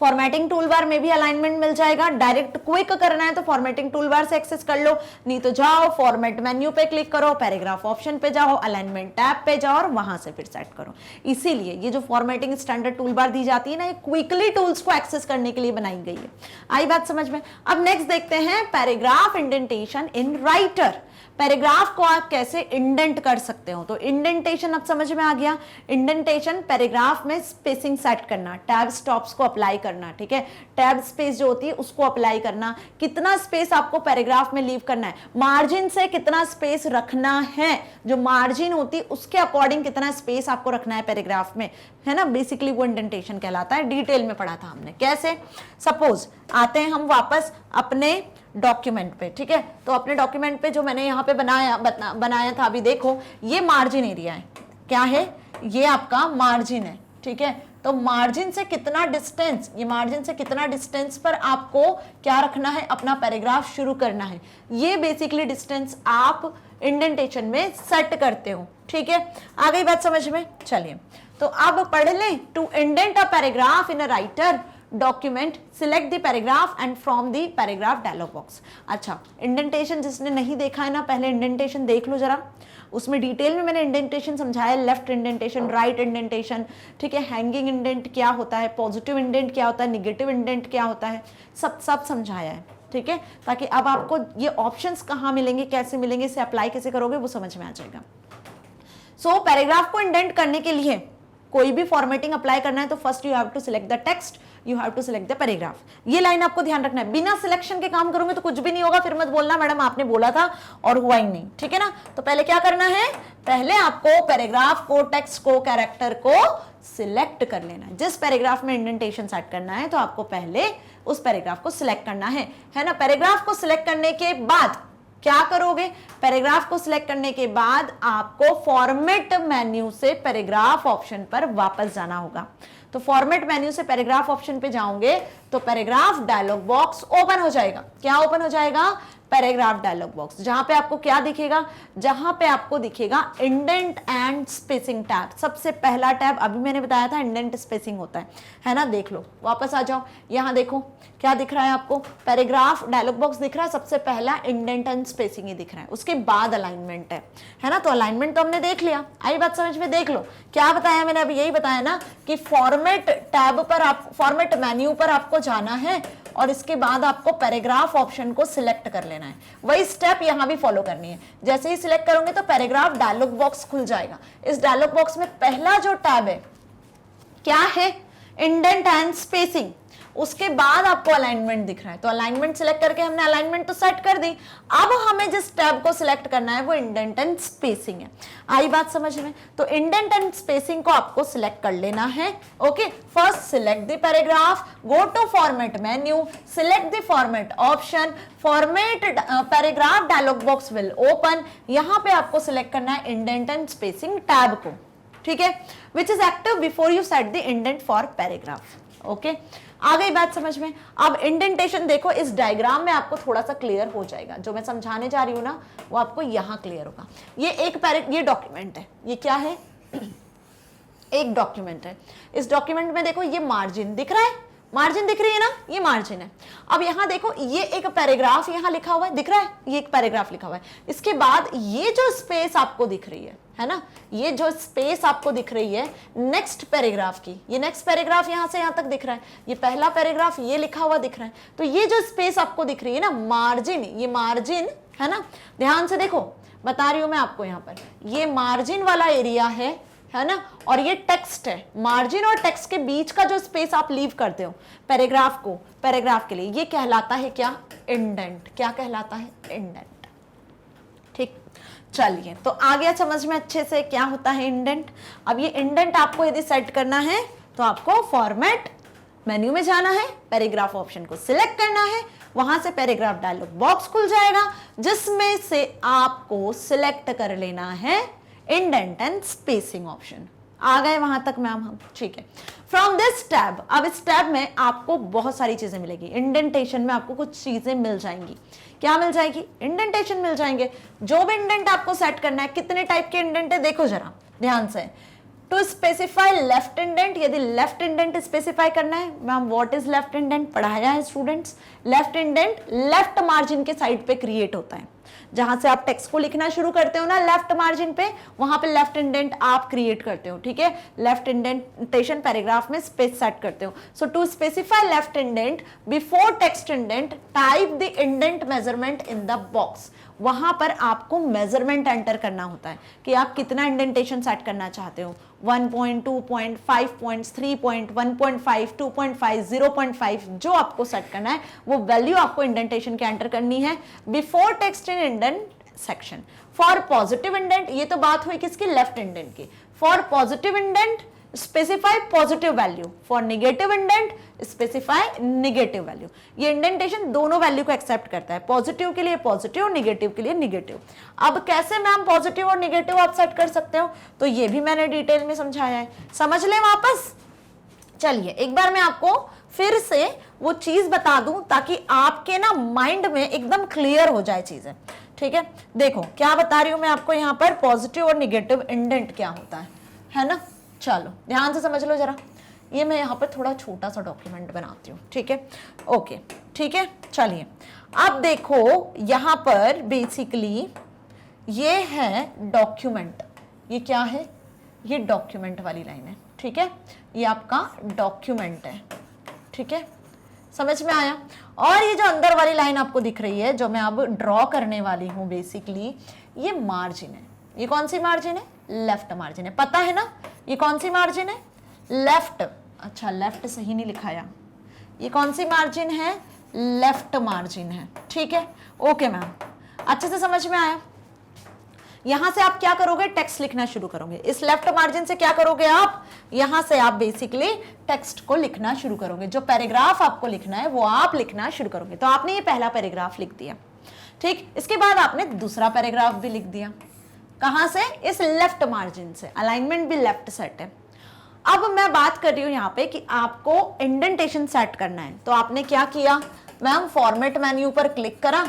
फॉर्मेटिंग टूल बार में भी अलाइनमेंट मिल जाएगा, डायरेक्ट क्विक करना है तो फॉर्मेटिंग टूल बार से एक्सेस कर लो, नहीं तो जाओ फॉर्मेट मेन्यू पे क्लिक करो, पैराग्राफ ऑप्शन पे जाओ, अलाइनमेंट टैब पे जाओ और वहां से फिर सेट करो। इसीलिए ये जो फॉर्मेटिंग स्टैंडर्ड टूल बार दी जाती है ना, ये क्विकली टूल्स को एक्सेस करने के लिए बनाई गई है। आई बात समझ में? अब नेक्स्ट देखते हैं paragraph indentation in writer. Paragraph को आप कैसे इंडेंट कर सकते हो, तो इंडेंटेशन अब समझ में आ गया। इंडेंटेशन पैराग्राफ में स्पेसिंग सेट करना, टैब स्टॉप्स को अप्लाई करना, ठीक है। टैब स्पेस जो होती है उसको अप्लाई करना, कितना स्पेस आपको पैराग्राफ में लीव करना है, मार्जिन से कितना स्पेस रखना है, जो मार्जिन होती है उसके अकॉर्डिंग कितना स्पेस आपको रखना है पैराग्राफ में, है ना। बेसिकली वो इंडेंटेशन कहलाता है। डिटेल में पढ़ा था हमने कैसे। सपोज आते हैं हम वापस अपने डॉक्यूमेंट पे, ठीक है। तो अपने डॉक्यूमेंट पे जो मैंने यहाँ पे बनाया था, अभी देखो ये मार्जिन एरिया है, क्या है, ये आपका मार्जिन है, ठीक है। तो मार्जिन से कितना डिस्टेंस, ये मार्जिन से कितना डिस्टेंस पर आपको क्या रखना है, अपना पैराग्राफ शुरू करना है, ये बेसिकली डिस्टेंस आप इंडेंटेशन में सेट करते हो, ठीक है। आ गई बात समझ में? चलिए, तो अब पढ़ लें। To indent a paragraph in a Writer document, select the paragraph and from the paragraph dialog box. अच्छा, इंडेंटेशन जिसने नहीं देखा है ना, पहले इंडेंटेशन देख लो जरा, उसमें डिटेल में मैंने इंडेंटेशन समझाया, लेफ्ट इंडेंटेशन, राइट इंडेंटेशन, ठीक है। हैंगिंग इंडेंट क्या होता है, पॉजिटिव इंडेंट क्या होता है, निगेटिव इंडेंट क्या होता है, सब समझाया है, ठीक है। ताकि अब आपको ये ऑप्शंस कहाँ मिलेंगे, कैसे मिलेंगे, इसे अप्लाई कैसे करोगे वो समझ में आ जाएगा। सो पैराग्राफ को इंडेंट करने के लिए कोई भी फॉर्मेटिंग अप्लाई करना है तो first you have to select the text, you have to select the paragraph. ये लाइन आपको ध्यान रखना है। बिना सिलेक्शन के काम करोगे तो कुछ भी नहीं होगा, फिर मत बोलना मैडम आपने बोला था और हुआ ही नहीं, ठीक है ना। तो पहले क्या करना है, पहले आपको पैराग्राफ को, टेक्स्ट को, कैरेक्टर को सिलेक्ट कर लेना है। जिस पैराग्राफ में इंडेंटेशन सेट करना है तो आपको पहले उस पैराग्राफ को सिलेक्ट करना है ना। पैराग्राफ को सिलेक्ट करने के बाद क्या करोगे, पैराग्राफ को सिलेक्ट करने के बाद आपको फॉर्मेट मेन्यू से पैराग्राफ ऑप्शन पर वापस जाना होगा। तो फॉर्मेट मेन्यू से पैराग्राफ ऑप्शन पे जाओगे तो पैराग्राफ डायलॉग बॉक्स ओपन हो जाएगा। क्या ओपन हो जाएगा, पैराग्राफ डायलॉग बॉक्स, जहां पे आपको क्या दिखेगा, जहां पे आपको दिखेगा इंडेंट एंड स्पेसिंग टैब। सबसे पहला टैब अभी मैंने बताया था इंडेंट स्पेसिंग होता है ना, देख लो, वापस आ जाओ, यहां देखो क्या दिख रहा है आपको, पैराग्राफ डायलॉग बॉक्स दिख रहा है, सबसे पहला इंडेंट एंड स्पेसिंग ही दिख रहा है, उसके बाद अलाइनमेंट है ना। तो अलाइनमेंट तो हमने देख लिया, आई बात समझ में, देख लो क्या बताया मैंने, अभी यही बताया ना कि फॉर्मेट टैब पर आप, फॉर्मेट मेन्यू पर आपको जाना है और इसके बाद आपको पैराग्राफ ऑप्शन को सिलेक्ट कर लेना है। वही स्टेप यहां भी फॉलो करनी है। जैसे ही सिलेक्ट करोगे तो पैराग्राफ डायलॉग बॉक्स खुल जाएगा। इस डायलॉग बॉक्स में पहला जो टैब है क्या है, इंडेंट एंड स्पेसिंग, उसके बाद आपको अलाइनमेंट दिख रहा है। तो अलाइनमेंट सिलेक्ट करके हमने अलाइनमेंट तो सेट कर दी, अब हमें जिस टैब को सिलेक्ट करना है वो इंडेंट एंड स्पेसिंग है। आई बात समझ में, तो इंडेंट एंड स्पेसिंग को आपको सिलेक्ट कर लेना है। Okay, first select the paragraph, go to format menu, select the format option, format paragraph dialog box will open. यहां पे आपको सिलेक्ट करना है इंडेंट एंड स्पेसिंग टैब को, ठीक है, which is active before you set the indent for paragraph. Okay, आ गई बात समझ में। अब इंडेंटेशन देखो, इस डायग्राम में आपको थोड़ा सा क्लियर हो जाएगा, जो मैं समझाने जा रही हूं ना वो आपको यहां क्लियर होगा। ये डॉक्यूमेंट है, ये क्या है, एक डॉक्यूमेंट है। इस डॉक्यूमेंट में देखो ये मार्जिन दिख रहा है, मार्जिन दिख रही है ना, ये मार्जिन है। अब यहां देखो ये एक पैराग्राफ यहां लिखा हुआ है, दिख रहा है, ये एक पैराग्राफ लिखा हुआ है। इसके बाद ये जो स्पेस आपको दिख रही है ना, ये जो स्पेस आपको दिख रही है नेक्स्ट पैराग्राफ की, ये नेक्स्ट पैराग्राफ यहां से यहां तक दिख रहा है, ये पहला पैराग्राफ ये लिखा हुआ दिख रहा है। तो ये जो स्पेस आपको दिख रही है ना, मार्जिन, ये मार्जिन है ना, ध्यान से देखो, बता रही हूं मैं आपको, यहां पर ये मार्जिन वाला एरिया है ना, और ये टेक्स्ट है। मार्जिन और टेक्स्ट के बीच का जो स्पेस आप लीव करते हो पैराग्राफ को, पैराग्राफ के लिए, ये कहलाता है क्या, इंडेंट। क्या कहलाता है, इंडेंट। ठीक, चलिए, तो आ गया समझ में अच्छे से क्या होता है इंडेंट। अब ये इंडेंट आपको यदि सेट करना है तो आपको फॉर्मेट मेन्यू में जाना है, पैराग्राफ ऑप्शन को सिलेक्ट करना है, वहां से पैराग्राफ डायलॉग बॉक्स खुल जाएगा, जिसमें से आपको सिलेक्ट कर लेना है इंडेंट एंड स्पेसिंग ऑप्शन। आ गए वहां तक मैम हम, ठीक है। फ्रॉम दिस टैब, अब इस टैब में आपको बहुत सारी चीजें मिलेगी। इंडेंटेशन में आपको कुछ चीजें मिल जाएंगी। क्या मिल जाएगी, इंडेंटेशन मिल जाएंगे। जो भी इंडेंट आपको सेट करना है, कितने टाइप के इंडेंट है देखो जरा ध्यान से। टू स्पेसिफाई लेफ्ट इंडेंट, यदि लेफ्ट इंडेंट स्पेसिफाई करना है, ma'am what is left indent पढ़ाया है students. Left indent left margin के साइड पे क्रिएट होता है, जहां से आप टेक्स्ट को लिखना शुरू करते हो ना लेफ्ट मार्जिन पे, वहां पे लेफ्ट इंडेंट आप क्रिएट करते हो, ठीक है। लेफ्ट इंडेंटेशन पैराग्राफ में स्पेस सेट करते हो। So to specify left indent before text indent, type the indent measurement in the box. वहां पर आपको मेजरमेंट एंटर करना होता है कि आप कितना इंडेंटेशन सेट करना चाहते हो, 1 पॉइंट, 2 पॉइंट, 5 पॉइंट्स, 3 पॉइंट, 1.5, 2.5, 0.5, जो आपको सेट करना है वो वैल्यू आपको इंडेंटेशन के एंटर करनी है before text in indent section. For positive indent, ये तो बात हुई किसकी, लेफ्ट इंडेंट की। For positive indent specify positive value, for negative indent specify negative value. ये इंडेंटेशन दोनों वैल्यू को एक्सेप्ट करता है, पॉजिटिव के लिए पॉजिटिव, नेगेटिव के लिए नेगेटिव। अब कैसे मैम पॉजिटिव और नेगेटिव आप सेट कर सकते हो, तो ये भी मैंने डिटेल में समझाया है, समझ लें वापस। चलिए एक बार मैं आपको फिर से वो चीज बता दूं ताकि आपके ना माइंड में एकदम क्लियर हो जाए चीजें, ठीक है। देखो क्या बता रही हूं मैं आपको यहाँ पर, पॉजिटिव और नेगेटिव इंडेंट क्या होता है ना। चलो ध्यान से समझ लो जरा, ये मैं यहाँ पर थोड़ा छोटा सा डॉक्यूमेंट बनाती हूँ, ठीक है, ओके, ठीक है। चलिए अब देखो यहाँ पर बेसिकली ये है डॉक्यूमेंट, ये क्या है, ये डॉक्यूमेंट वाली लाइन है, ठीक है, ये आपका डॉक्यूमेंट है, ठीक है, समझ में आया। और ये जो अंदर वाली लाइन आपको दिख रही है, जो मैं अब ड्रॉ करने वाली हूँ बेसिकली, ये मार्जिन है। ये कौन सी मार्जिन है, लेफ्ट मार्जिन है, पता है ना ये कौन सी मार्जिन है, लेफ्ट। अच्छा लेफ्ट सही नहीं लिखाया, ये कौन सी मार्जिन है, लेफ्ट मार्जिन है, ठीक है, ओके मैम, अच्छे से समझ में आया। यहां से आप क्या करोगे, टेक्स्ट लिखना शुरू करोगे। इस लेफ्ट मार्जिन से क्या करोगे आप, यहां से आप बेसिकली टेक्स्ट को लिखना शुरू करोगे। जो पैराग्राफ आपको लिखना है वो आप लिखना शुरू करोगे। तो आपने ये पहला पैराग्राफ लिख दिया, ठीक, इसके बाद आपने दूसरा पैराग्राफ भी लिख दिया, कहां से, इस लेफ्ट मार्जिन से, अलाइनमेंट भी लेफ्ट सेट है। अब मैं बात कर रही हूं यहां पे कि आपको इंडेंटेशन सेट करना है, तो आपने क्या किया मैम, फॉर्मेट मेन्यू पर क्लिक करा,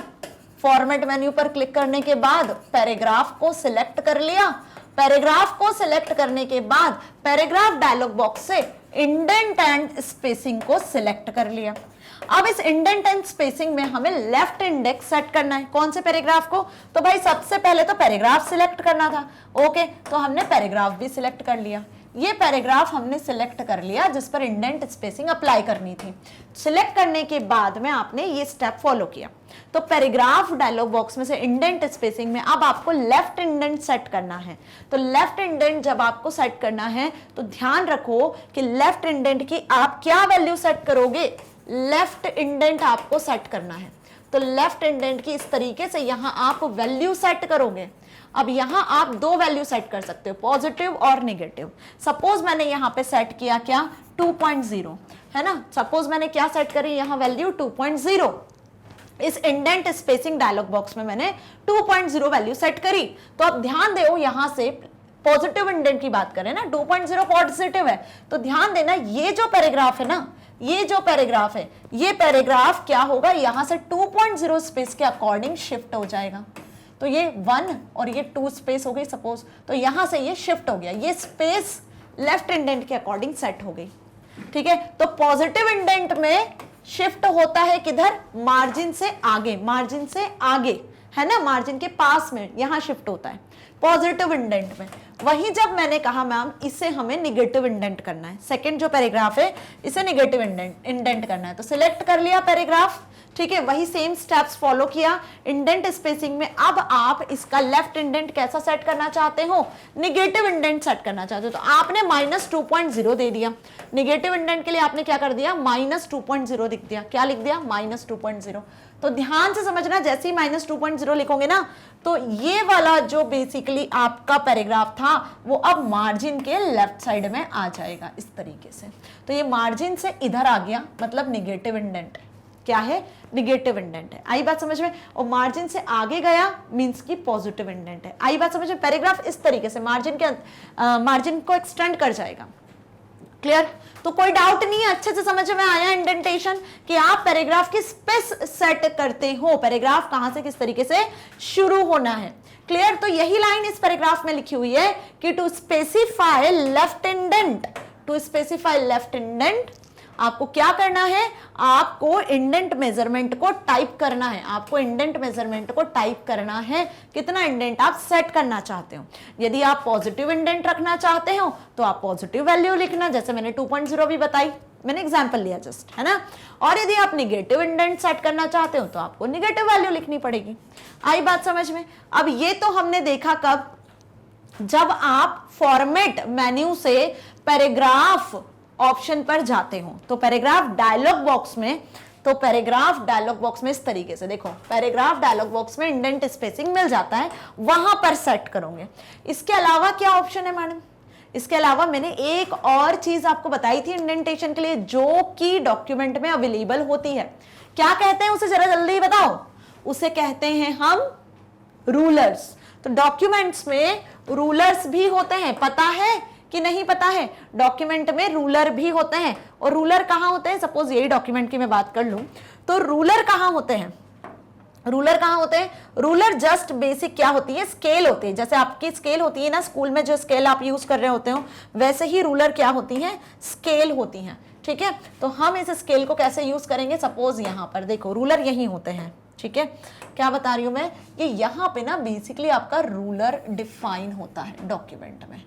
फॉर्मेट मेन्यू पर क्लिक करने के बाद पैराग्राफ को सिलेक्ट कर लिया, पैराग्राफ को सिलेक्ट करने के बाद पैराग्राफ डायलॉग बॉक्स से इंडेंट एंड स्पेसिंग को सिलेक्ट कर लिया। अब इस इंडेंट एंड स्पेसिंग में हमें लेफ्ट इंडेक्स सेट करना है, कौन से पैराग्राफ को, तो भाई सबसे पहले तो पैराग्राफ सिलेक्ट करना था, ओके, तो हमने पैराग्राफ भी सिलेक्ट कर लिया। ये पैराग्राफ हमने सिलेक्ट कर लिया जिस पर इंडेंट स्पेसिंग अप्लाई करनी थी। सिलेक्ट करने के बाद में आपने ये स्टेप फॉलो किया, तो पैराग्राफ डायलॉग बॉक्स में से इंडेंट स्पेसिंग में अब आपको लेफ्ट इंडेंट सेट करना है। तो लेफ्ट इंडेंट जब आपको सेट करना है तो ध्यान रखो कि लेफ्ट इंडेंट की आप क्या वैल्यू सेट करोगे, लेफ्ट इंडेंट आपको सेट करना है। तो लेफ्ट इंडेंट की इस तरीके से यहां आप वैल्यू सेट करोगे। अब यहां आप दो वैल्यू सेट कर सकते हो, पॉजिटिव और नेगेटिव। सपोज मैंने यहां पे सेट किया क्या, 2.0 है ना, सपोज मैंने क्या सेट करी यहां वैल्यू 2.0, इस इंडेंट स्पेसिंग डायलॉग बॉक्स में मैंने 2.0 वैल्यू सेट करी। तो अब ध्यान दो यहां से पॉजिटिव इंडेंट की बात करें ना, 2.0 पॉजिटिव है, तो ध्यान देना ये जो पैराग्राफ है ना, ये जो पैराग्राफ है, ये पैराग्राफ क्या होगा, यहां से 2.0 स्पेस के अकॉर्डिंग शिफ्ट हो जाएगा। तो ये 1 और ये 2 स्पेस हो गई सपोज, तो यहां से ये शिफ्ट हो गया, ये स्पेस लेफ्ट इंडेंट के अकॉर्डिंग सेट हो गई। ठीक है, तो पॉजिटिव इंडेंट में शिफ्ट होता है किधर, मार्जिन से आगे, मार्जिन से आगे है ना, मार्जिन के पास में यहां शिफ्ट होता है पॉजिटिव इंडेंट में। वहीं जब मैंने कहा मैम इसे हमें निगेटिव इंडेंट करना है, सेकंड जो पैराग्राफ है इसे निगेटिव इंडेंट करना है, तो सिलेक्ट कर लिया पैराग्राफ, ठीक है, वही सेम स्टेप्स फॉलो किया। इंडेंट स्पेसिंग में अब आप इसका लेफ्ट इंडेंट कैसा सेट करना चाहते हो, निगेटिव इंडेंट सेट करना चाहते हो, तो आपने -2.0 दे दिया। निगेटिव इंडेंट के लिए आपने क्या कर दिया, -2.0 लिख दिया, क्या लिख दिया, -2.0। तो ध्यान से समझना, जैसे ही -2.0 लिखोगे ना, तो ये वाला जो बेसिकली आपका पैराग्राफ था वो अब मार्जिन के लेफ्ट साइड में आ जाएगा इस तरीके से। तो ये मार्जिन से इधर आ गया, मतलब निगेटिव इंडेंट है, क्या है, निगेटिव इंडेंट है। आई बात समझ में, और मार्जिन से आगे गया मींस की पॉजिटिव इंडेंट है। आई बात समझ में, पैराग्राफ इस तरीके से मार्जिन को एक्सटेंड कर जाएगा। क्लियर, तो कोई डाउट नहीं है, अच्छे से समझ में आया इंडेंटेशन, कि आप पैराग्राफ की स्पेस सेट करते हो, पैराग्राफ कहां से किस तरीके से शुरू होना है। क्लियर, तो यही लाइन इस पैराग्राफ में लिखी हुई है कि to specify left indent, to specify left indent आपको क्या करना है, आपको इंडेंट मेजरमेंट को टाइप करना है, आपको इंडेंट मेजरमेंट को टाइप करना है, कितना इंडेंट आप सेट करना चाहते हो। यदि आप पॉजिटिव इंडेंट रखना चाहते हो तो आप पॉजिटिव वैल्यू लिखना, जैसे मैंने 2.0 भी बताई, मैंने एग्जांपल लिया जस्ट, है ना। और यदि आप निगेटिव इंडेंट सेट करना चाहते हो तो आपको निगेटिव वैल्यू लिखनी पड़ेगी। आई बात समझ में। अब ये तो हमने देखा कब, जब आप फॉर्मेट मेन्यू से पैराग्राफ ऑप्शन पर जाते हो, तो पैराग्राफ डायलॉग बॉक्स में, तो पैराग्राफ डायलॉग बॉक्स में इस तरीके से देखो, पैराग्राफ डायलॉग बॉक्स में इंडेंट स्पेसिंग मिल जाता है, वहां पर सेट करोगे। इसके अलावा क्या ऑप्शन है मैडम, इसके अलावा मैंने एक और चीज आपको बताई थी इंडेंटेशन के लिए, जो कि डॉक्यूमेंट में अवेलेबल होती है। क्या कहते हैं उसे, जरा जल्दी बताओ, उसे कहते हैं हम रूलर्स। तो डॉक्यूमेंट्स में रूलर्स भी होते हैं, पता है कि नहीं पता है, डॉक्यूमेंट में रूलर भी होते हैं। और रूलर कहां होते हैं, सपोज यही डॉक्यूमेंट की मैं बात कर लूं, तो रूलर कहां होते हैं, रूलर कहां होते हैं, रूलर जस्ट बेसिक क्या होती है, स्केल होती है। जैसे आपकी स्केल होती है ना स्कूल में, जो स्केल आप यूज कर रहे होते हो, वैसे ही रूलर क्या होती है, स्केल होती है। ठीक है, तो हम इस स्केल को कैसे यूज करेंगे, सपोज यहां पर देखो रूलर यही होते हैं। ठीक है, क्या बता रही हूं मैं, कि यहां पे ना बेसिकली आपका रूलर डिफाइन होता है डॉक्यूमेंट में।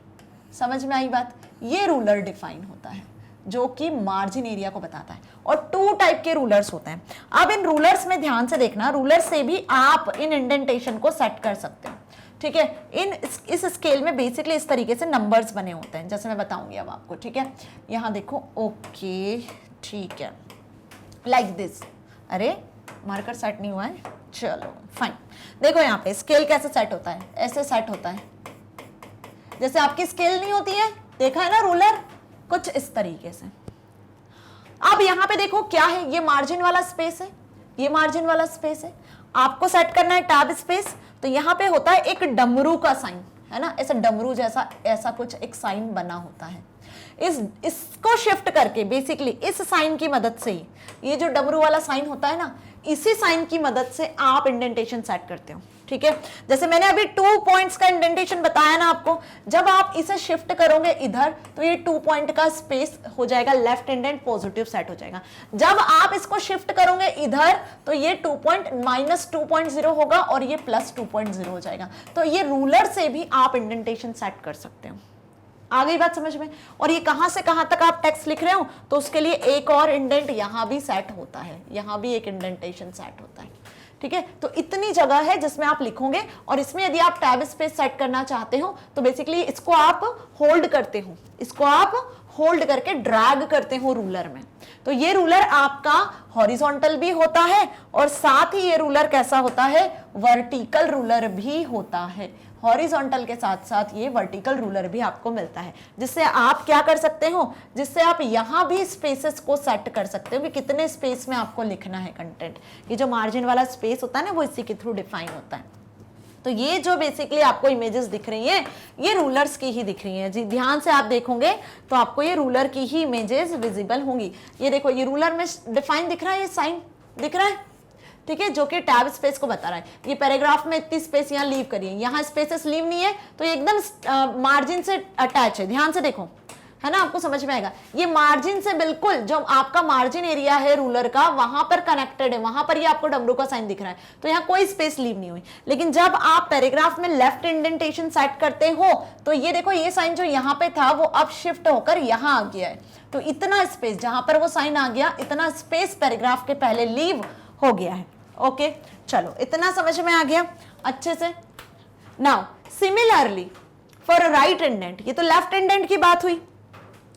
समझ में आई बात, ये रूलर डिफाइन होता है जो कि मार्जिन एरिया को बताता है। और 2 टाइप के रूलर्स होते हैं। अब इन रूलर्स में ध्यान से देखना, रूलर से भी आप इन इंडेंटेशन को सेट कर सकते हो। ठीक है, इस स्केल में बेसिकली इस तरीके से नंबर्स बने होते हैं, जैसे मैं बताऊंगी अब आपको। ठीक है, यहां देखो, ओके ठीक है, लाइक दिस। अरे मार्कर सेट नहीं हुआ है, चलो फाइन। देखो यहाँ पे स्केल कैसे सेट होता है, ऐसे सेट होता है, जैसे आपकी स्केल नहीं होती है, देखा है ना रूलर, कुछ इस तरीके से। अब यहां पे देखो क्या है, ये मार्जिन वाला स्पेस है, ये मार्जिन वाला स्पेस है। आपको सेट करना है टैब स्पेस, तो यहाँ पे होता है एक डमरू का साइन, है ना, ऐसा डमरू जैसा ऐसा कुछ एक साइन बना होता है। इसको शिफ्ट करके बेसिकली इस साइन की मदद से ही, ये जो डमरू वाला साइन होता है ना, इसी साइन की मदद से आप इंडेंटेशन सेट करते हो, ठीक है। जैसे मैंने अभी 2 पॉइंट्स का इंडेंटेशन बताया ना आपको, जब आप इसे शिफ्ट करोगे इधर तो ये 2 पॉइंट का स्पेस हो जाएगा, लेफ्ट इंडेंट पॉजिटिव सेट हो जाएगा। जब आप इसको शिफ्ट करोगे इधर तो ये 2 पॉइंट -2.0 होगा और ये +2.0 हो जाएगा। तो ये रूलर से भी आप इंडेंटेशन सेट कर सकते हो। आ गई बात समझ में? और ये कहां से कहां तक आप टेक्स्ट लिख रहे हो तो उसके लिए एक और इंडेंट यहां भी सेट होता है, यहां भी एक इंडेंटेशन सेट होता है, ठीक है। तो इतनी जगह है जिसमें आप लिखोगे, और इसमें यदि आप टैब स्पेस सेट करना चाहते हो तो बेसिकली इसको आप होल्ड करते हो, इसको आप होल्ड करके ड्रैग करते हो रूलर में। तो ये रूलर आपका हॉरिजॉन्टल भी होता है और साथ ही ये रूलर कैसा होता है, वर्टिकल रूलर भी होता है। हॉरिजॉन्टल के साथ साथ ये वर्टिकल रूलर भी आपको मिलता है, जिससे आप क्या कर सकते हो, जिससे आप यहां भी स्पेसेस को सेट कर सकते हो कि कितने स्पेस में आपको लिखना है कंटेंट। ये जो मार्जिन वाला स्पेस होता है ना, वो इसी के थ्रू डिफाइन होता है। तो ये जो बेसिकली आपको इमेजेस दिख रही हैं, ये रूलर्स की ही दिख रही हैं जी। ध्यान से आप देखोगे तो आपको ये रूलर की ही इमेजेस विजिबल होंगी। ये देखो, ये रूलर में डिफाइन दिख रहा है, ये साइन दिख रहा है, ठीक है, जो कि टैब स्पेस को बता रहा है। ये पैराग्राफ में इतनी स्पेस यहाँ लीव करिए, यहाँ स्पेसेस लीव नहीं है तो ये एकदम मार्जिन से अटैच है। ध्यान से देखो, है ना, आपको समझ में आएगा। ये मार्जिन से बिल्कुल, जो आपका मार्जिन एरिया है रूलर का, वहां पर कनेक्टेड है, वहां पर ये आपको डमरू का साइन दिख रहा है, तो यहाँ कोई स्पेस लीव नहीं हुई। लेकिन जब आप पैराग्राफ में लेफ्ट इंडेंटेशन सेट करते हो तो ये देखो, ये साइन जो यहाँ पे था वो अब शिफ्ट होकर यहाँ आ गया है। तो इतना स्पेस, जहां पर वो साइन आ गया, इतना स्पेस पैराग्राफ के पहले लीव हो गया है। ओके, चलो इतना समझ में आ गया अच्छे से। Now similarly for right indent, ये तो लेफ्ट इंडेंट की बात हुई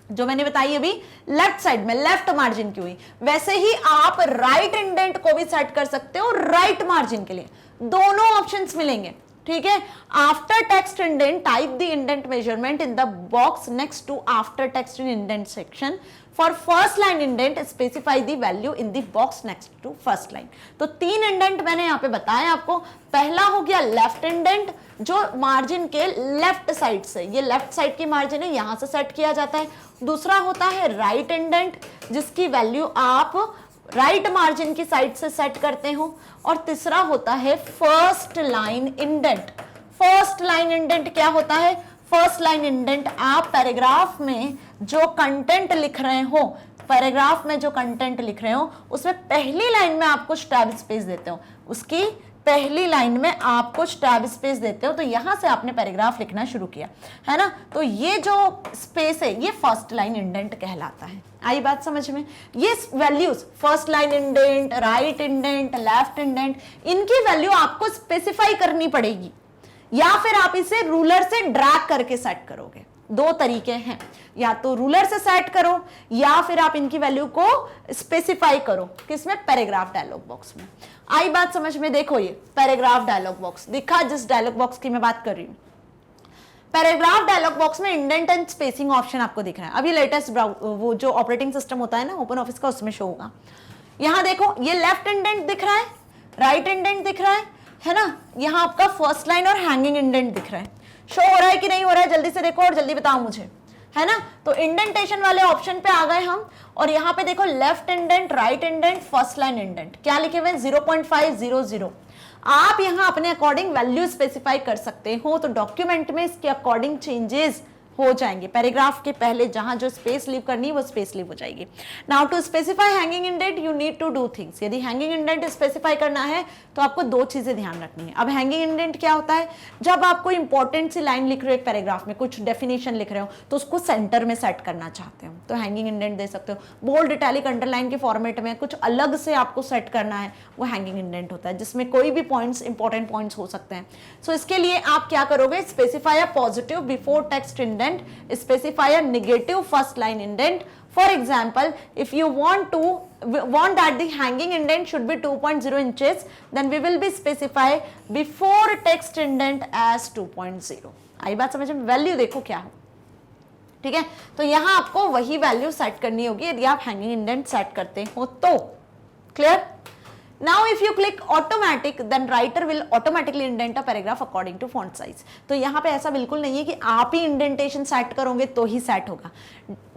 जो मैंने बताई अभी, लेफ्ट साइड में लेफ्ट मार्जिन की हुई। वैसे ही आप राइट इंडेंट को भी सेट कर सकते हो राइट मार्जिन के लिए, दोनों ऑप्शंस मिलेंगे, ठीक है। After text indent, type the indent measurement in the box next to after text in indent section. For first line indent specify the value in the box next to first line. तो 3 indent मैंने यहाँ पे बताया आपको। पहला हो गया left indent, जो मार्जिन के लेफ्ट साइड से, ये लेफ्ट साइड की मार्जिन है, यहां से सेट किया जाता है। दूसरा होता है राइट इंडेंट, जिसकी वैल्यू आप राइट मार्जिन की साइड से सेट करते हो। और तीसरा होता है first line indent. First line indent क्या होता है? फर्स्ट लाइन इंडेंट आप पैराग्राफ में जो कंटेंट लिख रहे हो, पैराग्राफ में जो कंटेंट लिख रहे हो उसमें पहली लाइन में आप कुछ टैब स्पेस देते हो, उसकी पहली लाइन में आप कुछ टैब स्पेस देते हो, तो यहां से आपने पैराग्राफ लिखना शुरू किया, है ना। तो ये जो स्पेस है ये फर्स्ट लाइन इंडेंट कहलाता है। आई बात समझ में? ये values first line indent, right indent, left indent, इनकी वैल्यू आपको स्पेसिफाई करनी पड़ेगी, या फिर आप इसे रूलर से ड्रैग करके सेट करोगे। 2 तरीके हैं, या तो रूलर से सेट करो या फिर आप इनकी वैल्यू को स्पेसिफाई करो। किसमें? पैराग्राफ डायलॉग बॉक्स में। आई बात समझ में? देखो, ये पैराग्राफ डायलॉग बॉक्स दिखा, जिस डायलॉग बॉक्स की मैं बात कर रही हूं। पैराग्राफ डायलॉग बॉक्स में इंडेंट एंड स्पेसिंग ऑप्शन आपको दिख रहा है। अभी लेटेस्ट वो जो ऑपरेटिंग सिस्टम होता है ना ओपन ऑफिस का, उसमें शो होगा। यहां देखो, ये लेफ्ट इंडेंट दिख रहा है, राइट इंडेंट दिख रहा है ना। यहाँ आपका फर्स्ट लाइन और हैंगिंग इंडेंट दिख रहा है। शो हो रहा है कि नहीं हो रहा है? जल्दी से देखो और जल्दी बताओ मुझे, है ना। तो इंडेंटेशन वाले ऑप्शन पे आ गए हम, और यहाँ पे देखो left indent, right indent, first line indent, क्या लिखे हुए? 0.500। आप यहाँ अपने अकॉर्डिंग वैल्यू स्पेसिफाई कर सकते हो, तो डॉक्यूमेंट में इसके अकॉर्डिंग चेंजेस हो जाएंगे। पैराग्राफ के पहले जहां जो स्पेस लीव करनी है वो स्पेस लीव हो जाएगी। Now to specify hanging indent you need to do things. यदि हैंगिंग इंडेंट स्पेसिफाई करना है तो आपको 2 चीजें ध्यान रखनी है। अब हैंगिंग इंडेंट क्या होता है? जब आप कोई इंपॉर्टेंट सी लाइन लिख रहे हो एक पैराग्राफ में, कुछ डेफिनेशन लिख रहे हो, तो उसको सेंटर में सेट करना चाहते हो तो हैंगिंग इंडेंट दे सकते हो। बोल्ड, इटैलिक, अंडरलाइन के फॉर्मेट में कुछ अलग से आपको सेट करना है, वो हैंगिंग इंडेंट होता है, जिसमें कोई भी पॉइंट्स, इंपॉर्टेंट पॉइंट्स हो सकते हैं। सो इसके लिए आप क्या करोगे? Specify a positive before text indent, specify a negative first line indent. For example, if you want that the hanging indent should be 2.0 inches, then we will be specify before text indent as 2.0. आई बात समझ में? Value देखो क्या हो, ठीक है। तो यहां आपको वही वैल्यू सेट करनी होगी यदि आप हैंगिंग इंडेंट सेट करते हो तो। Clear? Now if you click automatic, then writer will automatically indent a paragraph according to font size. तो यहाँ पे ऐसा बिल्कुल नहीं है कि आप ही इंडेंटेशन सेट करोगे तो ही सेट होगा।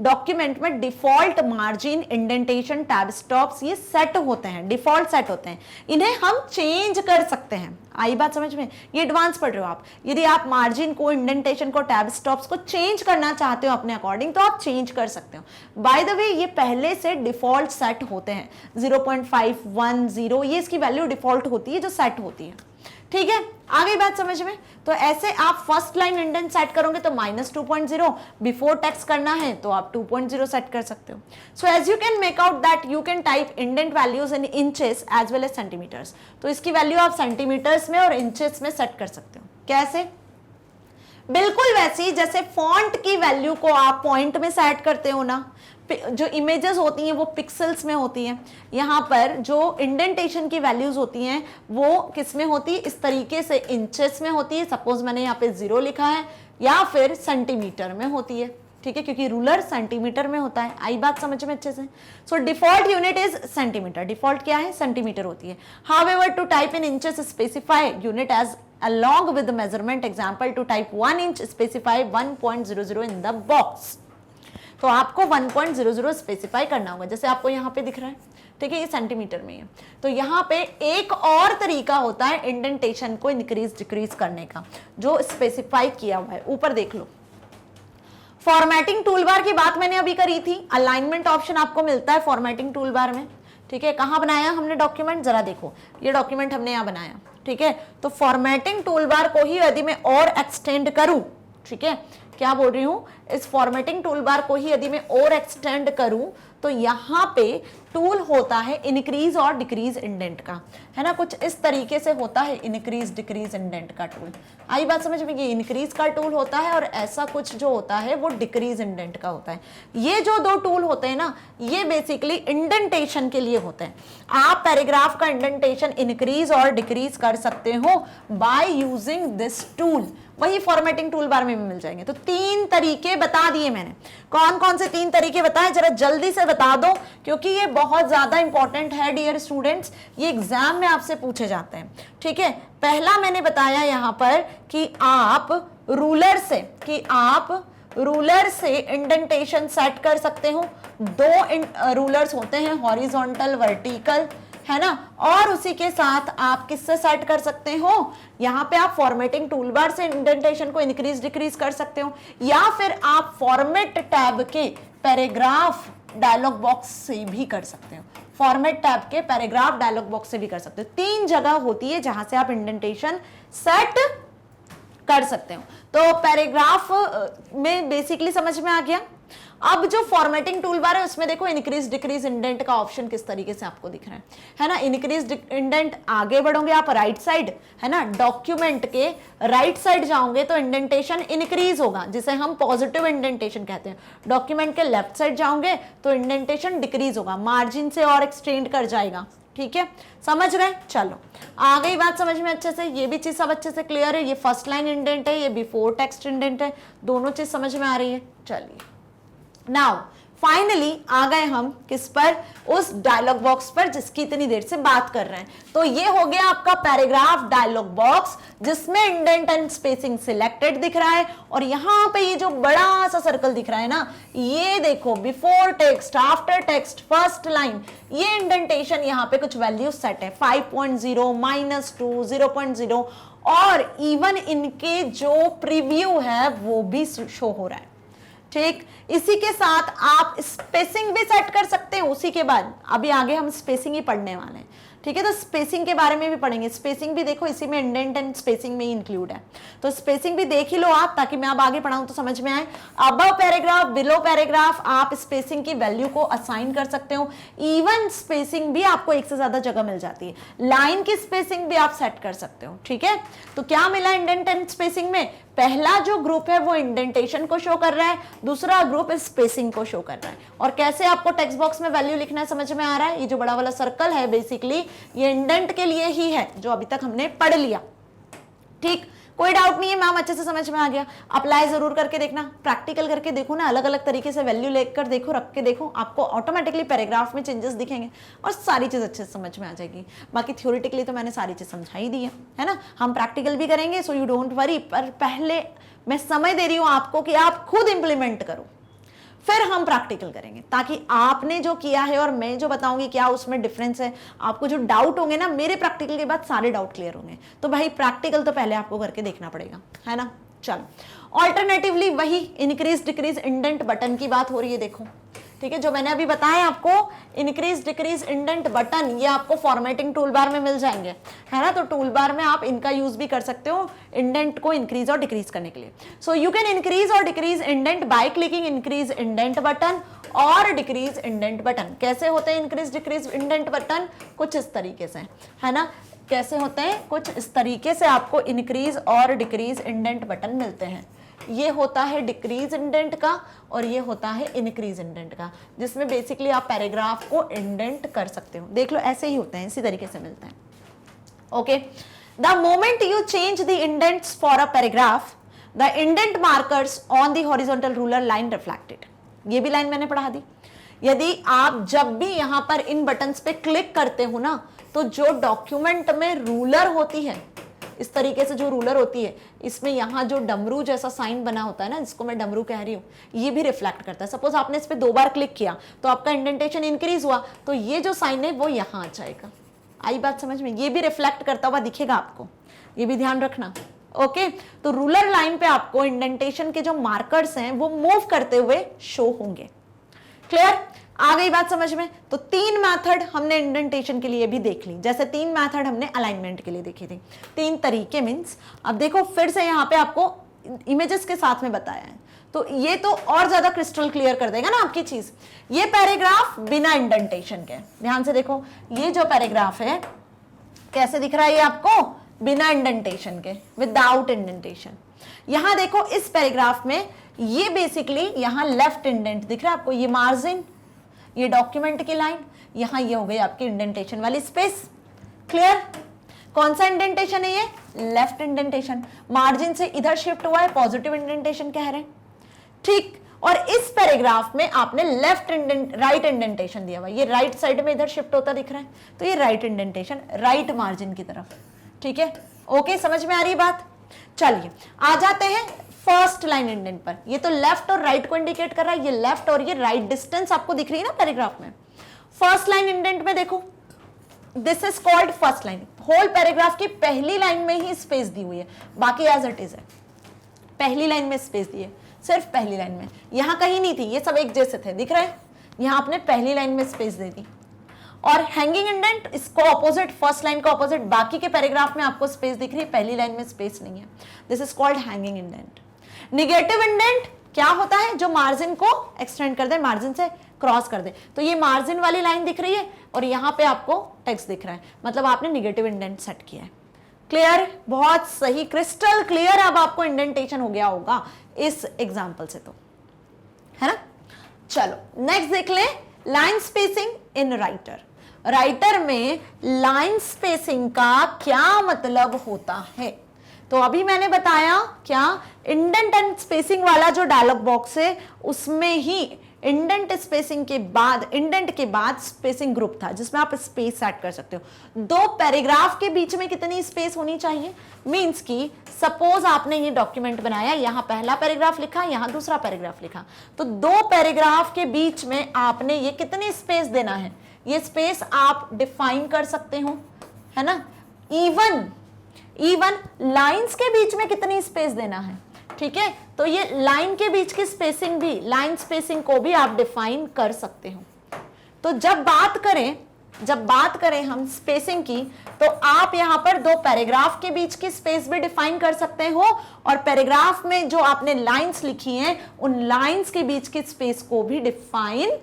डॉक्यूमेंट में default margin, indentation, tab stops ये सेट होते हैं, डिफॉल्ट सेट होते हैं, इन्हें हम चेंज कर सकते हैं। आई बात समझ में? ये एडवांस पढ़ रहे हो आप। यदि आप मार्जिन को, इंडेंटेशन को, टैब स्टॉप्स को चेंज करना चाहते हो अपने अकॉर्डिंग तो आप चेंज कर सकते हो। बाय द वे ये पहले से डिफॉल्ट सेट होते हैं, 0.5, 1, 0 ये इसकी वैल्यू डिफॉल्ट होती है जो सेट होती है। ठीक है, आ गई बात समझ में? तो ऐसे आप फर्स्ट लाइन इंडेंट सेट करोगे तो -2.0, बिफोर टेक्स्ट करना है तो आप 2.0 सेट कर सकते हो। So as you can make out that you can type indent values in inches as well as centimetres. तो इसकी वैल्यू आप सेंटीमीटर्स में और इंचेस में सेट कर सकते हो। कैसे? बिल्कुल वैसी जैसे फॉन्ट की वैल्यू को आप पॉइंट में सेट करते हो ना, जो इमेजेस होती हैं वो पिक्सल्स में होती हैं, यहाँ पर जो इंडेंटेशन की वैल्यूज होती हैं वो किस में होती है? इस तरीके से इंचेस में होती है। सपोज मैंने यहाँ पे 0 लिखा है, या फिर सेंटीमीटर में होती है। ठीक है, क्योंकि रूलर सेंटीमीटर में होता है। आई बात समझ में अच्छे से? So default unit is centimetre. Default क्या है? सेंटीमीटर होती है। However to type in inches specify unit as along with the measurement example to type 1 inch specify 1.00 in the box। तो आपको 1.00 स्पेसिफाई करना होगा, जैसे आपको यहाँ पे दिख रहा है। ठीक है, ये सेंटीमीटर में है। तो यहाँ पे एक और तरीका होता है इंडेंटेशन को इंक्रीज डिक्रीज करने का, जो स्पेसिफाई किया हुआ है। ऊपर देख लो, फॉर्मेटिंग टूलबार की बात मैंने अभी करी थी। अलाइनमेंट ऑप्शन आपको मिलता है फॉर्मेटिंग टूलबार में। ठीक है, कहाँ बनाया हमने डॉक्यूमेंट? जरा देखो, ये डॉक्यूमेंट हमने यहाँ बनाया। ठीक है, तो फॉर्मेटिंग टूलबार को ही यदि मैं और एक्सटेंड करूं, ठीक है, क्या बोल रही हूं, इस फॉर्मेटिंग टूलबार को ही यदि मैं और एक्सटेंड करूं तो यहां पे टूल होता है इंक्रीज और डिक्रीज इंडेंट का, है ना, कुछ इस तरीके से होता है इंक्रीज डिक्रीज इंडेंट का टूल। आई बात समझ में? ये इंक्रीज का टूल होता है और ऐसा कुछ जो होता है वो डिक्रीज इंडेंट का होता है। ये जो दो टूल होते हैं ना, ये बेसिकली इंडेंटेशन के लिए होते हैं। आप पैराग्राफ का इंडेंटेशन इंक्रीज और डिक्रीज कर सकते हो बाय यूजिंग दिस टूल। वही फॉर्मेटिंग टूल बार में भी मिल जाएंगे। तो 3 तरीके बता दिए मैंने। कौन कौन से 3 तरीके बताए? जरा जल्दी से बता दो, क्योंकि ये बहुत ज्यादा इंपॉर्टेंट है डियर स्टूडेंट्स, ये एग्जाम में आपसे पूछे जाते हैं। ठीक है, पहला मैंने बताया यहाँ पर कि आप रूलर से इंडेंटेशन सेट कर सकते हो। 2 रूलर्स होते हैं, हॉरिजॉन्टल, वर्टिकल, है ना, और उसी के साथ आप किससे सेट कर सकते हो? यहाँ पे आप फॉर्मेटिंग टूलबार से इंडेंटेशन को इंक्रीज डिक्रीज कर सकते हो, या फिर आप फॉर्मेट टैब के पैराग्राफ डायलॉग बॉक्स से भी कर सकते हो। फॉर्मेट टैब के पैराग्राफ डायलॉग बॉक्स से भी कर सकते हो। 3 जगह होती है जहां से आप इंडेंटेशन सेट कर सकते हो। तो पैराग्राफ में बेसिकली समझ में आ गया। अब जो फॉर्मेटिंग टूलबार है उसमें देखो इंक्रीज डिक्रीज इंडेंट का ऑप्शन किस तरीके से आपको दिख रहा है ना। इंक्रीज इंडेंट, आगे बढ़ोगे आप राइट साइड, है ना, डॉक्यूमेंट के राइट साइड जाओगे तो इंडेंटेशन इंक्रीज होगा, जिसे हम पॉजिटिव इंडेंटेशन कहते हैं। डॉक्यूमेंट के लेफ्ट साइड जाओगे तो इंडेंटेशन डिक्रीज होगा, मार्जिन से और एक्सटेंड कर जाएगा। ठीक है, समझ गए? चलो, आ गई बात समझ में अच्छे से? ये भी चीज सब अच्छे से क्लियर है। ये फर्स्ट लाइन इंडेंट है, ये बिफोर टेक्स्ट इंडेंट है, दोनों चीज समझ में आ रही है। चलिए, नाउ फाइनली आ गए हम किस पर? उस डायलॉग बॉक्स पर जिसकी इतनी देर से बात कर रहे हैं। तो ये हो गया आपका पैराग्राफ डायलॉग बॉक्स, जिसमें इंडेंट एंड स्पेसिंग सिलेक्टेड दिख रहा है, और यहां पे ये जो बड़ा सा सर्कल दिख रहा है ना, ये देखो before text, after text, first line, ये इंडेंटेशन यहाँ पे कुछ वैल्यू सेट है, 5.0, -2, 0.0, और इवन इनके जो प्रीव्यू है वो भी शो हो रहा है। ठीक, इसी के साथ आप स्पेसिंग भी सेट कर सकते हैं। उसी के बाद अभी आगे हम स्पेसिंग ही पढ़ने वाले हैं। ठीक है, तो स्पेसिंग के बारे में भी पढ़ेंगे। स्पेसिंग भी देखो इसी में इंडेंट एंड स्पेसिंग में ही इंक्लूड है, तो स्पेसिंग भी देख ही लो आप, ताकि मैं अब आगे पढ़ाऊं तो समझ में आए। अबव पैराग्राफ, बिलो पैराग्राफ, आप स्पेसिंग की वैल्यू को असाइन कर सकते हो। इवन स्पेसिंग भी आपको एक से ज्यादा जगह मिल जाती है। लाइन की स्पेसिंग भी आप सेट कर सकते हो। ठीक है, तो क्या मिला इंडेंट एंड स्पेसिंग में? पहला जो ग्रुप है वो इंडेंटेशन को शो कर रहा है, दूसरा ग्रुप स्पेसिंग को शो कर रहा है। और कैसे आपको टेक्स्ट बॉक्स में वैल्यू लिखना है समझ में आ रहा है? ये जो बड़ा वाला सर्कल है बेसिकली ये इंडेंट के लिए ही है, जो अभी तक हमने पढ़ लिया। ठीक, कोई डाउट नहीं है मैम, अच्छे से समझ में आ गया। अप्लाई जरूर करके देखना, प्रैक्टिकल करके देखो ना, अलग अलग तरीके से वैल्यू लेकर देखो, रख के देखो, आपको ऑटोमेटिकली पैराग्राफ में चेंजेस दिखेंगे और सारी चीज अच्छे से समझ में आ जाएगी। बाकी थ्योरेटिकली तो मैंने सारी चीज समझाई दी है ना, हम प्रैक्टिकल भी करेंगे, सो यू डोंट वरी। पर पहले मैं समय दे रही हूं आपको कि आप खुद इंप्लीमेंट करो, फिर हम प्रैक्टिकल करेंगे, ताकि आपने जो किया है और मैं जो बताऊंगी क्या उसमें डिफरेंस है। आपको जो डाउट होंगे ना, मेरे प्रैक्टिकल के बाद सारे डाउट क्लियर होंगे। तो भाई प्रैक्टिकल तो पहले आपको करके देखना पड़ेगा, है ना। चलो, ऑल्टरनेटिवली वही इंक्रीज डिक्रीज इंडेंट बटन की बात हो रही है, देखो ठीक है, जो मैंने अभी बताया आपको इंक्रीज डिक्रीज इंडेंट बटन, ये आपको फॉर्मेटिंग टूल बार में मिल जाएंगे, है ना। तो टूल बार में आप इनका यूज भी कर सकते हो इंडेंट को इंक्रीज और डिक्रीज करने के लिए। सो यू कैन इंक्रीज और decrease indent by clicking increase indent button और डिक्रीज इंडेंट बटन। कैसे होते हैं इंक्रीज डिक्रीज इंडेंट बटन? कुछ इस तरीके से, है ना। कैसे होते हैं? कुछ इस तरीके से आपको इंक्रीज और डिक्रीज इंडेंट बटन मिलते हैं। ये होता है डिक्रीज इंडेंट का और ये होता है इंक्रीज इंडेंट का, जिसमें बेसिकली आप पैराग्राफ को इंडेंट कर सकते हो। देख लो, ऐसे ही होते हैं, इसी तरीके से मिलते हैं। Okay, the moment you change the indents for a paragraph, the indent markers on the horizontal ruler line reflected. ये भी लाइन मैंने पढ़ा दी। यदि आप जब भी यहां पर इन बटन्स पे क्लिक करते हो ना, तो जो डॉक्यूमेंट में रूलर होती है, इस तरीके से जो रूलर होती है, इसमें यहाँ जो डमरू जैसा साइन बना होता है ना, जिसको मैं डमरू कह रही हूँ, ये भी रिफ्लेक्ट करता है। सपोज आपने इस पे 2 बार क्लिक किया तो आपका इंडेंटेशन इंक्रीज हुआ, तो ये जो साइन है वो यहाँ आ जाएगा। आई बात समझ में? ये भी रिफ्लेक्ट करता हुआ दिखेगा आपको, ये भी ध्यान रखना। ओके, तो रूलर लाइन पे आपको इंडेंटेशन के जो मार्कर्स हैं वो मूव करते हुए शो होंगे। क्लियर? आ गई बात समझ में? तो 3 मेथड हमने इंडेंटेशन के लिए भी देख ली, जैसे 3 मेथड हमने अलाइनमेंट के लिए देखी थी। 3 तरीके मींस, अब देखो फिर से यहाँ पे आपको इमेजेस के साथ में बताया है, तो ये तो और ज्यादा क्रिस्टल क्लियर कर देगा ना आपकी चीज। ये पैराग्राफ बिना इंडेंटेशन के, ध्यान से देखो, ये जो पैराग्राफ है कैसे दिख रहा है ये आपको? बिना इंडेंटेशन के, विदाउट इंडेंटेशन। यहां देखो इस पैराग्राफ में ये बेसिकली यहां लेफ्ट इंडेंट दिख रहा है आपको, ये मार्जिन, ये डॉक्यूमेंट की लाइन, यहां ये हो गई आपकी इंडेंटेशन वाली स्पेस। क्लियर? कौन सा इंडेंटेशन है ये? Left indentation. मार्जिन से इधर शिफ्ट हुआ है, पॉजिटिव इंडेंटेशन कह रहे हैं। ठीक, और इस पैराग्राफ में आपने राइट इंडेंटेशन दिया हुआ, ये राइट साइड में इधर शिफ्ट होता दिख रहा है, तो ये राइट इंडेंटेशन, राइट मार्जिन की तरफ। ठीक है, ओके, समझ में आ रही बात? चलिए आ जाते हैं फर्स्ट लाइन इंडेंट पर। ये तो लेफ्ट और राइट को इंडिकेट कर रहा है, ये लेफ्ट और ये राइट डिस्टेंस आपको दिख रही है ना पैराग्राफ में। फर्स्ट लाइन इंडेंट में देखो, this is called first line. Whole paragraph की पहली लाइन में ही स्पेस दी हुई है, बाकी एज इट इज है। पहली लाइन में स्पेस दी है, सिर्फ पहली लाइन में, यहां कहीं नहीं थी, ये सब एक जैसे थे, दिख रहे हैं। यहां आपने पहली लाइन में स्पेस दे दी। और हैंगिंग इंडेंट, इसको ऑपोजिट, फर्स्ट लाइन को ऑपोजिट, बाकी के पैराग्राफ में आपको स्पेस दिख रही है, पहली लाइन में स्पेस नहीं है। This is called hanging indent. Negative indent क्या होता है? जो मार्जिन को एक्सटेंड कर दे, मार्जिन से क्रॉस कर दे। तो ये मार्जिन वाली लाइन दिख रही है और यहां पे आपको टेक्स्ट दिख रहा है, मतलब आपने निगेटिव इंडेंट सेट किया है। क्लियर? बहुत सही, क्रिस्टल क्लियर। अब आपको इंडेंटेशन हो गया होगा इस एग्जांपल से, तो है ना। चलो नेक्स्ट देख ले, line spacing in writer. Writer में लाइन स्पेसिंग का क्या मतलब होता है? तो अभी मैंने बताया क्या, इंडेंट एंड स्पेसिंग वाला जो डायलॉग बॉक्स है उसमें ही इंडेंट स्पेसिंग के बाद, इंडेंट के बाद स्पेसिंग ग्रुप था, जिसमें आप स्पेस सेट कर सकते हो। 2 पैराग्राफ के बीच में कितनी स्पेस होनी चाहिए? मींस कि सपोज आपने ये डॉक्यूमेंट बनाया, यहां पहला पैराग्राफ लिखा, यहां दूसरा पैराग्राफ लिखा, तो 2 पैराग्राफ के बीच में आपने ये कितनी स्पेस देना है, ये स्पेस आप डिफाइन कर सकते हो, है ना। इवन लाइंस के बीच में कितनी स्पेस देना है, ठीक है। तो ये लाइन के बीच की स्पेसिंग भी, लाइन स्पेसिंग को भी आप डिफाइन कर सकते हो। तो जब बात करें हम स्पेसिंग की, तो आप यहां पर 2 पैराग्राफ के बीच की स्पेस भी डिफाइन कर सकते हो, और पैराग्राफ में जो आपने लाइंस लिखी हैं उन लाइंस के बीच की स्पेस को भी डिफाइन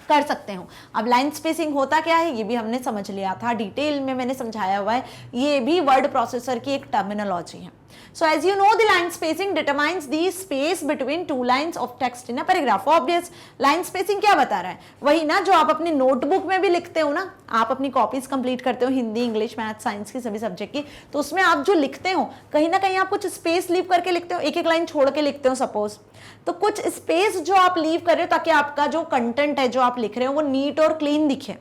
कर सकते हो। अब लाइन स्पेसिंग होता क्या है ये भी हमने समझ लिया था, डिटेल में मैंने समझाया हुआ है, ये भी वर्ड प्रोसेसर की एक टर्मिनोलॉजी है। So as you know, the line spacing determines the space between two lines of text in a paragraph. Obvious, line spacing क्या बता रहा है? वही ना जो आप अपनी नोटबुक में भी लिखते हो ना, आप अपनी कॉपीज कंप्लीट करते हो हिंदी, इंग्लिश, मैथ, साइंस की सभी सब्जेक्ट की, तो उसमें आप जो लिखते हो कहीं ना कहीं आप कुछ स्पेस लीव करके लिखते हो, एक एक लाइन छोड़ के लिखते हो सपोज, तो कुछ स्पेस जो आप लीव कर रहे हो ताकि आपका जो कंटेंट है जो आप लिख रहे हो वो नीट और क्लीन दिखे,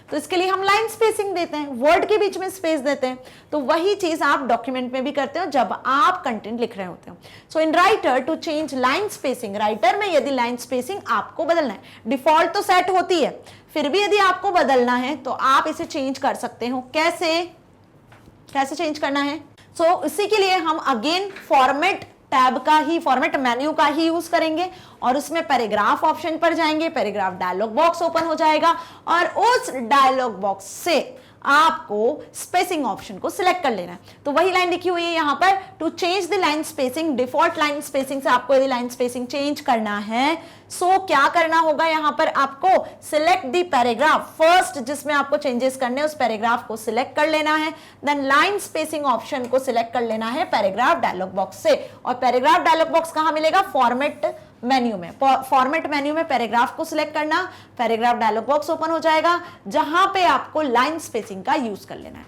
तो इसके लिए हम लाइन स्पेसिंग देते हैं, वर्ड के बीच में स्पेस देते हैं। तो वही चीज आप डॉक्यूमेंट में भी करते हो जब आप कंटेंट लिख रहे होते हो। So in writer to change line spacing, writer में यदि लाइन स्पेसिंग आपको बदलना है, डिफॉल्ट तो सेट होती है, फिर भी यदि आपको बदलना है तो आप इसे चेंज कर सकते हो। कैसे चेंज करना है? सो इसी के लिए हम अगेन फॉर्मेट टैब का ही, फॉर्मेट मेन्यू का ही यूज करेंगे और उसमें पैराग्राफ ऑप्शन पर जाएंगे, पैराग्राफ डायलॉग बॉक्स ओपन हो जाएगा और उस डायलॉग बॉक्स से आपको स्पेसिंग ऑप्शन को सिलेक्ट कर लेना है। तो वही लाइन लिखी हुई है यहां पर, to change the line spacing, default line spacing से आपको यदि लाइन स्पेसिंग चेंज करना है, सो क्या करना होगा यहां पर आपको सिलेक्ट द पैराग्राफ, फर्स्ट जिसमें आपको चेंजेस करने हैं उस पैराग्राफ को सिलेक्ट कर लेना है, देन लाइन स्पेसिंग ऑप्शन को सिलेक्ट कर लेना है पैराग्राफ डायलॉग बॉक्स से। और पैराग्राफ डायलॉग बॉक्स कहां मिलेगा? फॉर्मेट मेन्यू में। फॉर्मेट मेन्यू में पैराग्राफ को सिलेक्ट करना, पैराग्राफ डायलॉग बॉक्स ओपन हो जाएगा जहां पे आपको लाइन स्पेसिंग का यूज कर लेना है।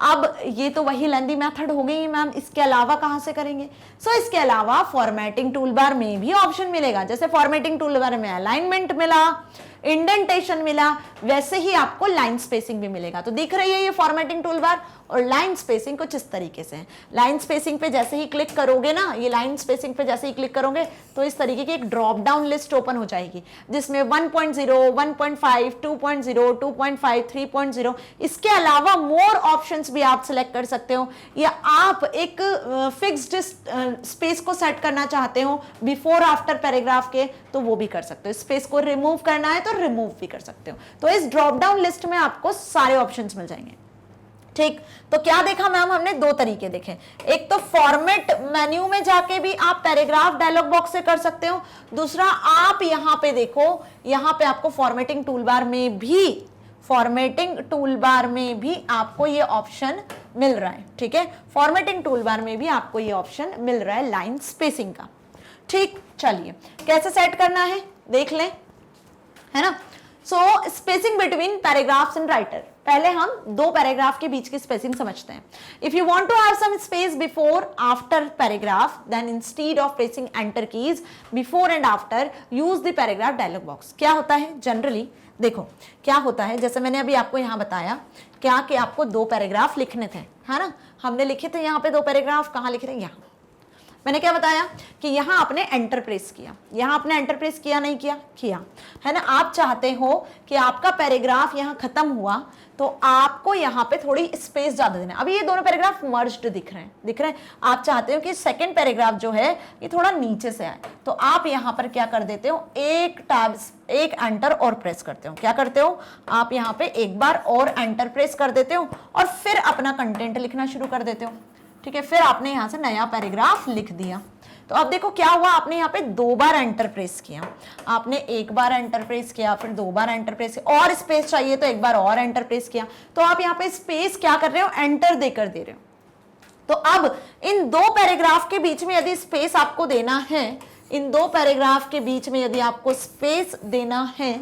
अब ये तो वही लेंदी मेथड हो गई मैम, इसके अलावा कहां से करेंगे? सो इसके अलावा फॉर्मेटिंग टूलबार में भी ऑप्शन मिलेगा, जैसे फॉर्मेटिंग टूलबार में अलाइनमेंट मिला, इंडेंटेशन मिला, वैसे ही आपको लाइन स्पेसिंग भी मिलेगा। तो दिख रही है ये फॉर्मेटिंग टूलबार और लाइन स्पेसिंग कुछ इस तरीके से है। लाइन स्पेसिंग पे जैसे ही क्लिक करोगे ना, ये लाइन स्पेसिंग पे जैसे ही क्लिक करोगे तो इस तरीके की एक ड्रॉप डाउन लिस्ट ओपन हो जाएगी जिसमें 1.0, 1.5, 2.0, 2.5, 3.0, इसके अलावा मोर ऑप्शंस भी आप सिलेक्ट कर सकते हो, या आप एक फिक्स्ड स्पेस को सेट करना चाहते हो बिफोर आफ्टर पैराग्राफ के तो वो भी कर सकते हो। स्पेस को रिमूव करना है तो रिमूव भी कर सकते हो। तो इस ड्रॉप डाउन लिस्ट में आपको सारे ऑप्शंस मिल जाएंगे। ठीक, तो क्या देखा मैम? हमने दो तरीके देखे, एक तो फॉर्मेट मेन्यू में जाके भी आप पैराग्राफ डायलॉग बॉक्स से कर सकते हो, दूसरा आप यहां पे देखो, यहां पे आपको फॉर्मेटिंग टूलबार में भी आपको ये ऑप्शन मिल रहा है। ठीक है, फॉर्मेटिंग टूलबार में भी आपको ये ऑप्शन मिल रहा है लाइन स्पेसिंग का। ठीक, चलिए कैसे सेट करना है देख लें, है ना। So spacing between paragraphs in writer, पहले हम दो पैराग्राफ के बीच की स्पेसिंग समझते हैं। If you want to have some space before after paragraph, then instead of pressing enter keys before and after, use the paragraph dialog box. क्या होता है जनरली, देखो क्या होता है, जैसे मैंने अभी आपको यहां बताया क्या कि आपको दो पैराग्राफ लिखने थे, है ना, हमने लिखे थे यहाँ पे दो पैराग्राफ, कहाँ लिखे थे? यहाँ। मैंने क्या बताया कि यहां आपने एंटर प्रेस किया, यहां आपने एंटर प्रेस किया नहीं किया? किया, है ना। आप चाहते हो कि आपका पैराग्राफ यहां खत्म हुआ तो आपको यहां पे थोड़ी स्पेस ज्यादा देना है। अभी ये दोनों पैराग्राफ मर्ज्ड दिख रहे हैं, आप चाहते हो कि सेकंड पैराग्राफ जो है ये थोड़ा नीचे से आए, तो आप यहां पर क्या कर देते हो, एक एंटर और प्रेस करते हो। क्या करते हो आप? यहां पे एक बार और एंटर प्रेस कर देते हो और फिर अपना कंटेंट लिखना शुरू कर देते हो। ठीक है, फिर आपने यहां से नया पैराग्राफ लिख दिया। तो अब देखो क्या हुआ, आपने यहाँ पे दो बार एंटर प्रेस किया, आपने एक बार एंटर प्रेस किया, फिर दो बार एंटर प्रेस किया, और स्पेस चाहिए तो एक बार और एंटर प्रेस किया। तो आप यहाँ पे स्पेस क्या कर रहे हो? एंटर देकर दे रहे हो। तो अब इन दो पैराग्राफ के बीच में यदि स्पेस आपको देना है, इन दो पैराग्राफ के बीच में यदि आपको स्पेस देना है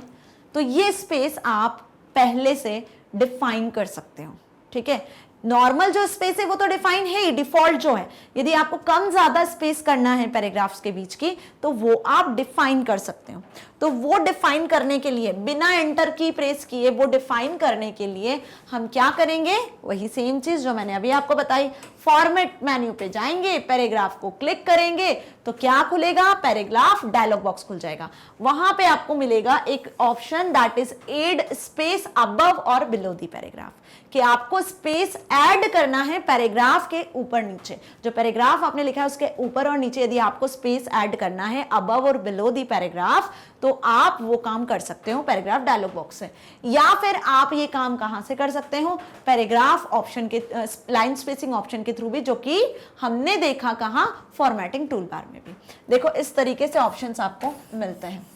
तो ये स्पेस आप पहले से डिफाइन कर सकते हो। ठीक है, नॉर्मल जो स्पेस है वो तो डिफाइन है ही, डिफॉल्ट जो है। यदि आपको कम ज्यादा स्पेस करना है पैराग्राफ्स के बीच की तो वो आप डिफाइन कर सकते हो। तो वो डिफाइन करने के लिए बिना एंटर की प्रेस किए वो डिफाइन करने के लिए हम क्या करेंगे? वही सेम चीज जो मैंने अभी आपको बताई, फॉर्मेट मेन्यू पे जाएंगे, पैराग्राफ को क्लिक करेंगे तो क्या खुलेगा? पैराग्राफ डायलॉग बॉक्स खुल जाएगा। वहां पे आपको मिलेगा एक option that is add space above और बिलो द पैराग्राफ, कि आपको स्पेस ऐड करना है पैराग्राफ के ऊपर नीचे। जो पैराग्राफ आपने लिखा है उसके ऊपर और नीचे यदि आपको स्पेस ऐड करना है अबव और बिलो द पैराग्राफ तो आप वो काम कर सकते हो पैराग्राफ डायलॉग बॉक्स से। या फिर आप ये काम कहां से कर सकते हो? पैराग्राफ ऑप्शन के, लाइन स्पेसिंग ऑप्शन के थ्रू भी, जो कि हमने देखा कहां? फॉर्मेटिंग टूलबार में भी। देखो इस तरीके से ऑप्शंस आपको मिलते हैं।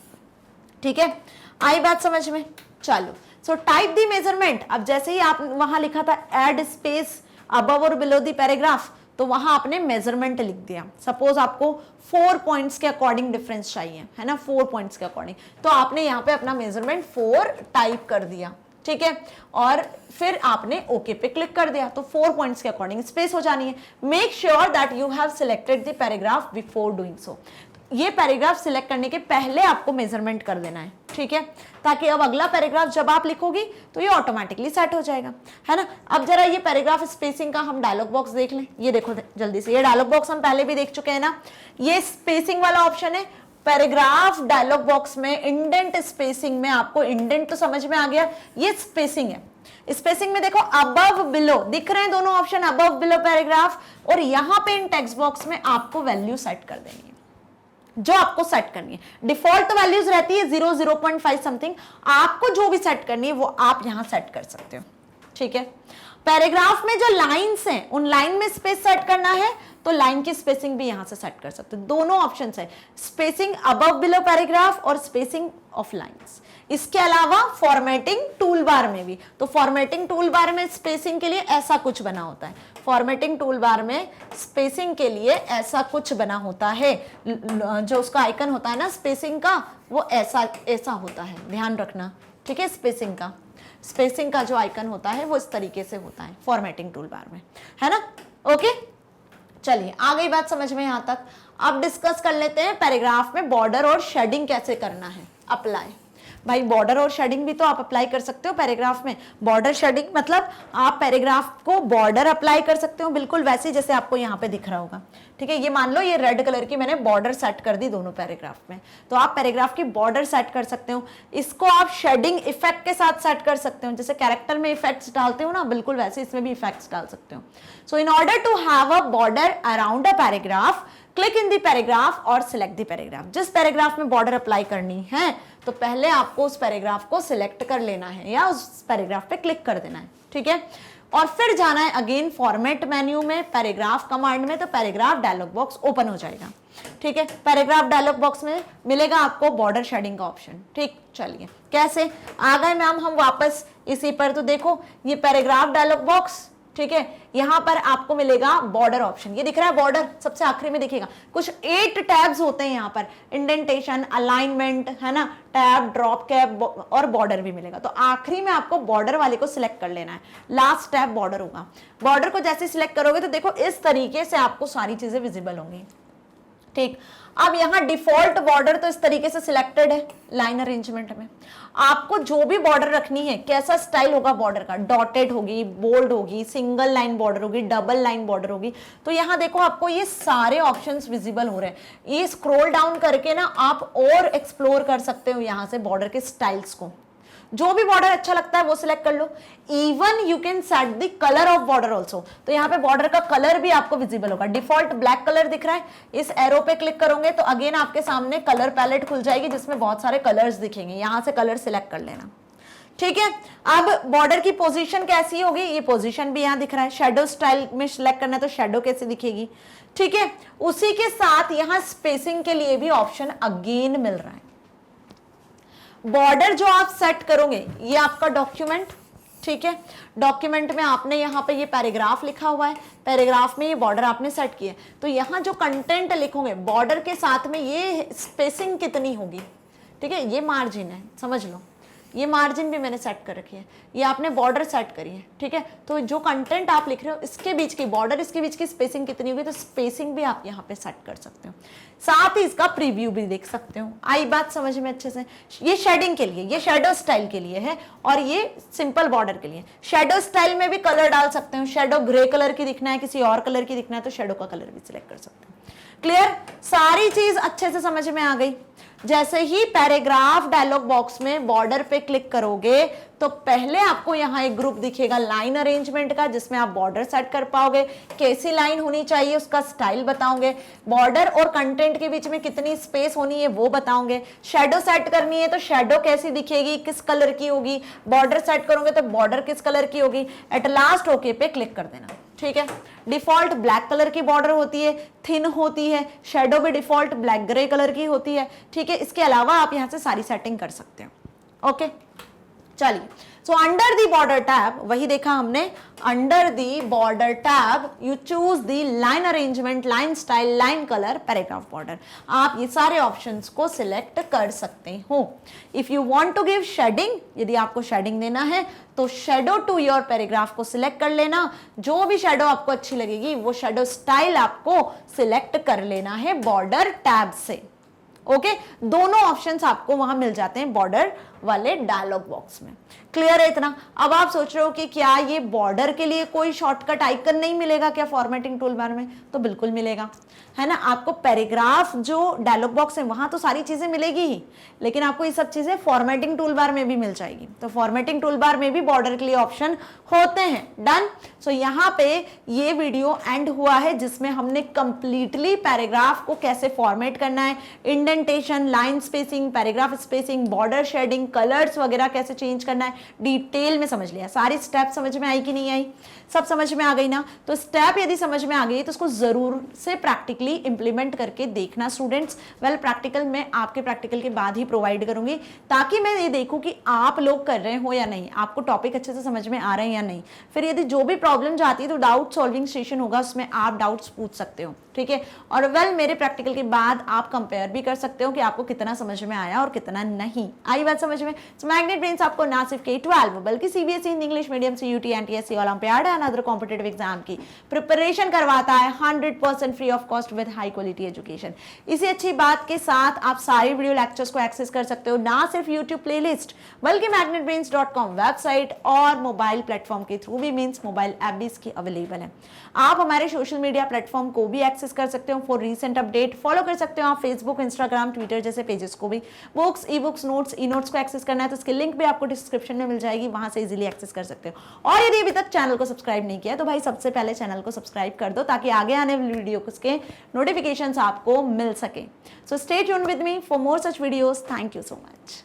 ठीक है, आई बात समझ में? चलो, सो टाइप द मेजरमेंट। अब जैसे ही आप वहां लिखा था ऐड स्पेस अबव और बिलो द पैराग्राफ, तो वहां आपने मेजरमेंट लिख दिया। सपोज आपको 4 पॉइंट्स के अकॉर्डिंग डिफरेंस चाहिए, है ना, 4 पॉइंट्स के अकॉर्डिंग, तो आपने यहाँ पे अपना मेजरमेंट 4 टाइप कर दिया, ठीक है, और फिर आपने ओके पे क्लिक कर दिया। तो 4 पॉइंट्स के अकॉर्डिंग स्पेस हो जानी है। Make sure that you have selected the paragraph before doing so. ये पैराग्राफ सिलेक्ट करने के पहले आपको मेजरमेंट कर देना है, ठीक है, ताकि अब अगला पैराग्राफ जब आप लिखोगी तो ये ऑटोमेटिकली सेट हो जाएगा, है ना। अब जरा ये पैराग्राफ स्पेसिंग का हम डायलॉग बॉक्स देख लें। ये देखो जल्दी से, ये डायलॉग बॉक्स हम पहले भी देख चुके हैं ना। ये स्पेसिंग वाला ऑप्शन है पैराग्राफ डायलॉग बॉक्स में। इंडेंट स्पेसिंग में आपको इंडेंट तो समझ में आ गया, ये स्पेसिंग है। स्पेसिंग में देखो अबव बिलो दिख रहे हैं दोनों ऑप्शन, अबव बिलो पैराग्राफ, और यहां पे इन टेक्स्ट बॉक्स में आपको वैल्यू सेट कर देनी है जो आपको सेट करनी है। डिफॉल्ट वैल्यूज रहती है 0, 0.5 समथिंग, आपको जो भी सेट करनी है वो आप यहां सेट कर सकते हो, ठीक है। पैराग्राफ में जो लाइंस हैं उन लाइन में स्पेस सेट करना है तो लाइन की स्पेसिंग भी यहां से सेट कर सकते हो। दोनों ऑप्शन है, स्पेसिंग अबव बिलो पैराग्राफ और स्पेसिंग ऑफ लाइंस। इसके अलावा फॉर्मेटिंग टूल बार में भी, तो फॉर्मेटिंग टूल बार में स्पेसिंग के लिए ऐसा कुछ बना होता है। फॉर्मेटिंग टूल बार में स्पेसिंग के लिए ऐसा कुछ बना होता है, जो उसका आइकन होता है ना स्पेसिंग का, वो ऐसा होता है, ध्यान रखना, ठीक है। स्पेसिंग का जो आइकन होता है वो इस तरीके से होता है फॉर्मेटिंग टूल बार में, है ना। ओके, चलिए आ गई बात समझ में यहां तक। अब डिस्कस कर लेते हैं पैराग्राफ में बॉर्डर और शेडिंग कैसे करना है अप्लाई। भाई बॉर्डर और शेडिंग भी तो आप अप्लाई कर सकते हो पैराग्राफ में। बॉर्डर शेडिंग मतलब आप पैराग्राफ को बॉर्डर अप्लाई कर सकते हो, बिल्कुल वैसे जैसे आपको यहाँ पे दिख रहा होगा, ठीक है। ये मान लो ये रेड कलर की मैंने बॉर्डर सेट कर दी दोनों पैराग्राफ में, तो आप पैराग्राफ की बॉर्डर सेट कर सकते हो। इसको आप शेडिंग इफेक्ट के साथ सेट कर सकते हो, जैसे कैरेक्टर में इफेक्ट्स डालते हो ना, बिल्कुल वैसे इसमें भी इफेक्ट्स डाल सकते हो। So in order to have a border around a paragraph, click in the paragraph और सिलेक्ट द पैराग्राफ। जिस पैराग्राफ में बॉर्डर अप्लाई करनी है तो पहले आपको उस पैराग्राफ को सिलेक्ट कर लेना है या उस पैराग्राफ पे क्लिक कर देना है, ठीक है। और फिर जाना है अगेन फॉर्मेट मेन्यू में, पैराग्राफ कमांड में, तो पैराग्राफ डायलॉग बॉक्स ओपन हो जाएगा, ठीक है। पैराग्राफ डायलॉग बॉक्स में मिलेगा आपको बॉर्डर शेडिंग का ऑप्शन, ठीक। चलिए कैसे आ गए मैम हम वापस इसी पर, तो देखो ये पैराग्राफ डायलॉग बॉक्स, ठीक है। यहां पर आपको मिलेगा बॉर्डर ऑप्शन, ये दिख रहा है बॉर्डर सबसे आखिरी में दिखेगा। कुछ 8 टैब्स होते हैं यहाँ पर, इंडेंटेशन, अलाइनमेंट, है ना, टैब, ड्रॉप कैप और बॉर्डर भी मिलेगा। तो आखिरी में आपको बॉर्डर वाले को सिलेक्ट कर लेना है, लास्ट टैब बॉर्डर होगा। बॉर्डर को जैसे सिलेक्ट करोगे तो देखो इस तरीके से आपको सारी चीजें विजिबल होंगी, ठीक। अब यहाँ डिफॉल्ट बॉर्डर तो इस तरीके से सिलेक्टेड है लाइन अरेंजमेंट में। आपको जो भी बॉर्डर रखनी है, कैसा स्टाइल होगा बॉर्डर का, डॉटेड होगी, बोल्ड होगी, सिंगल लाइन बॉर्डर होगी, डबल लाइन बॉर्डर होगी, तो यहाँ देखो आपको ये सारे ऑप्शंस विजिबल हो रहे हैं। ये स्क्रॉल डाउन करके ना आप और एक्सप्लोर कर सकते हो यहाँ से बॉर्डर के स्टाइल्स को। जो भी बॉर्डर अच्छा लगता है वो सिलेक्ट कर लो। Even you can set the colour of border also, तो यहाँ पे बॉर्डर का कलर भी आपको विजिबल होगा। डिफॉल्ट ब्लैक कलर दिख रहा है, इस एरो पे क्लिक करोगे तो अगेन आपके सामने कलर पैलेट खुल जाएगी जिसमें बहुत सारे कलर्स दिखेंगे, यहां से कलर सिलेक्ट कर लेना, ठीक है। अब बॉर्डर की पोजीशन कैसी होगी, ये पोजीशन भी यहाँ दिख रहा है। शेडो स्टाइल में सिलेक्ट करना है तो शेडो कैसे दिखेगी, ठीक है। उसी के साथ यहाँ स्पेसिंग के लिए भी ऑप्शन अगेन मिल रहा है। बॉर्डर जो आप सेट करोगे, ये आपका डॉक्यूमेंट, ठीक है। डॉक्यूमेंट में आपने यहाँ पे ये पैराग्राफ लिखा हुआ है, पैराग्राफ में ये बॉर्डर आपने सेट किया, तो यहाँ जो कंटेंट लिखोगे बॉर्डर के साथ में ये स्पेसिंग कितनी होगी, ठीक है। ये मार्जिन है, समझ लो, ये मार्जिन भी मैंने सेट कर रखी है, ये आपने बॉर्डर सेट करी है, ठीक है। तो जो कंटेंट आप लिख रहे हो इसके बीच की बॉर्डर, इसके बीच की स्पेसिंग कितनी होगी, तो स्पेसिंग भी आप यहाँ पे सेट कर सकते हो। साथ ही इसका प्रीव्यू भी देख सकते हो। आई बात समझ में अच्छे से। ये शेडिंग के लिए, ये शेडो स्टाइल के लिए है और ये सिंपल बॉर्डर के लिए। शेडो स्टाइल में भी कलर डाल सकते हो, शेडो ग्रे कलर की दिखना है, किसी और कलर की दिखना है तो शेडो का कलर भी सिलेक्ट कर सकते हो। क्लियर, सारी चीज अच्छे से समझ में आ गई। जैसे ही पैराग्राफ डायलॉग बॉक्स में बॉर्डर पे क्लिक करोगे तो पहले आपको यहाँ एक ग्रुप दिखेगा लाइन अरेंजमेंट का, जिसमें आप बॉर्डर सेट कर पाओगे, कैसी लाइन होनी चाहिए उसका स्टाइल बताओगे, बॉर्डर और कंटेंट के बीच में कितनी स्पेस होनी है वो बताओगे, शेडो सेट करनी है तो शेडो कैसी दिखेगी, किस कलर की होगी, बॉर्डर सेट करोगे तो बॉर्डर किस कलर की होगी। एट लास्ट ओके पे क्लिक कर देना, ठीक है। डिफॉल्ट ब्लैक कलर की बॉर्डर होती है, थिन होती है, शेडो भी डिफॉल्ट ब्लैक ग्रे कलर की होती है, ठीक है। इसके अलावा आप यहाँ से सारी सेटिंग कर सकते हो, ओके। चलिए, so under the border tab, वही देखा हमने, under the border tab you choose the line arrangement, line style, line colour, paragraph border. आप ये सारे ऑप्शंस को सिलेक्ट कर सकते हो। If you want to give shading, यदि आपको शेडिंग देना है तो शेडो टू योर पैराग्राफ को सिलेक्ट कर लेना। जो भी शेडो आपको अच्छी लगेगी वो शेडो स्टाइल आपको सिलेक्ट कर लेना है बॉर्डर टैब से। ओके, दोनों ऑप्शंस आपको वहां मिल जाते हैं बॉर्डर वाले डायलॉग बॉक्स में। क्लियर है इतना? अब आप सोच रहे हो कि क्या ये बॉर्डर के लिए कोई शॉर्टकट आइकन नहीं मिलेगा क्या फॉर्मेटिंग टूल बार में? तो बिल्कुल मिलेगा, है ना। आपको पैराग्राफ जो डायलॉग बॉक्स है वहां तो सारी चीजें मिलेगी ही, लेकिन आपको ये सब चीजें फॉर्मेटिंग टूल बार में भी मिल जाएगी। तो फॉर्मेटिंग टूल बार में भी बॉर्डर के लिए ऑप्शन होते हैं। डन। सो यहाँ पे ये वीडियो एंड हुआ है जिसमें हमने कंप्लीटली पैराग्राफ को कैसे फॉर्मेट करना है, indentation, line spacing, paragraph spacing, border shading, colours वगैरह कैसे चेंज करना है, डिटेल में समझ लिया। सारी स्टेप समझ में आई कि नहीं आई? सब समझ में आ गई ना? तो स्टेप यदि समझ में आ गई तो उसको जरूर से प्रैक्टिकली इंप्लीमेंट करके देखना स्टूडेंट्स। वेल, प्रैक्टिकल मैं आपके प्रैक्टिकल के बाद ही प्रोवाइड करूंगी ताकि मैं ये देखूं कि आप लोग कर रहे हो या नहीं, आपको टॉपिक अच्छे से समझ में आ रहे हैं या नहीं। फिर यदि जो भी प्रॉब्लम जाती है तो डाउट सॉल्विंग सेशन होगा, उसमें आप डाउट्स पूछ सकते हो, ठीक है। और वेल, मेरे प्रैक्टिकल के बाद आप कंपेयर भी कर सकते हो कि आपको कितना समझ में आया और कितना नहीं आई। बात समझ में? तो मैग्नेट ब्रेन्स आपको ना सिर्फ K-12 बल्कि CBSE, English medium, CUT, NTSC, olympiad and other competitive exam की प्रिपरेशन करवाता है 100% free of cost with high quality education. इसी अच्छी बात के साथ आप सारे वीडियो लेक्चर्स को एक्सेस कर सकते हो, ना सिर्फ यूट्यूब प्लेलिस्ट बल्कि magnetbrains.com वेबसाइट और मोबाइल प्लेटफॉर्म के थ्रू भी, मीन्स मोबाइल ऐप भी इसकी अवेलेबल है। आप हमारे सोशल मीडिया प्लेटफॉर्म को भी एक्सेस कर सकते हो फॉर रीसेंट अपडेट। फॉलो कर सकते हो आप फेसबुक, इंस्टाग्राम, ट्विटर जैसे पेजेस को भी। Books, e books, notes, e notes को एक्सेस करना है तो इसकी लिंक भी आपको डिस्क्रिप्शन में मिल जाएगी, वहां से इजीली एक्सेस कर सकते हो। और यदि अभी तक चैनल को सब्सक्राइब नहीं किया तो भाई सबसे पहले चैनल को सब्सक्राइब कर दो ताकि आगे आने वाली वीडियो के नोटिफिकेशंस आपको मिल सके। So stay tuned with me for more such videos. Thank you so much.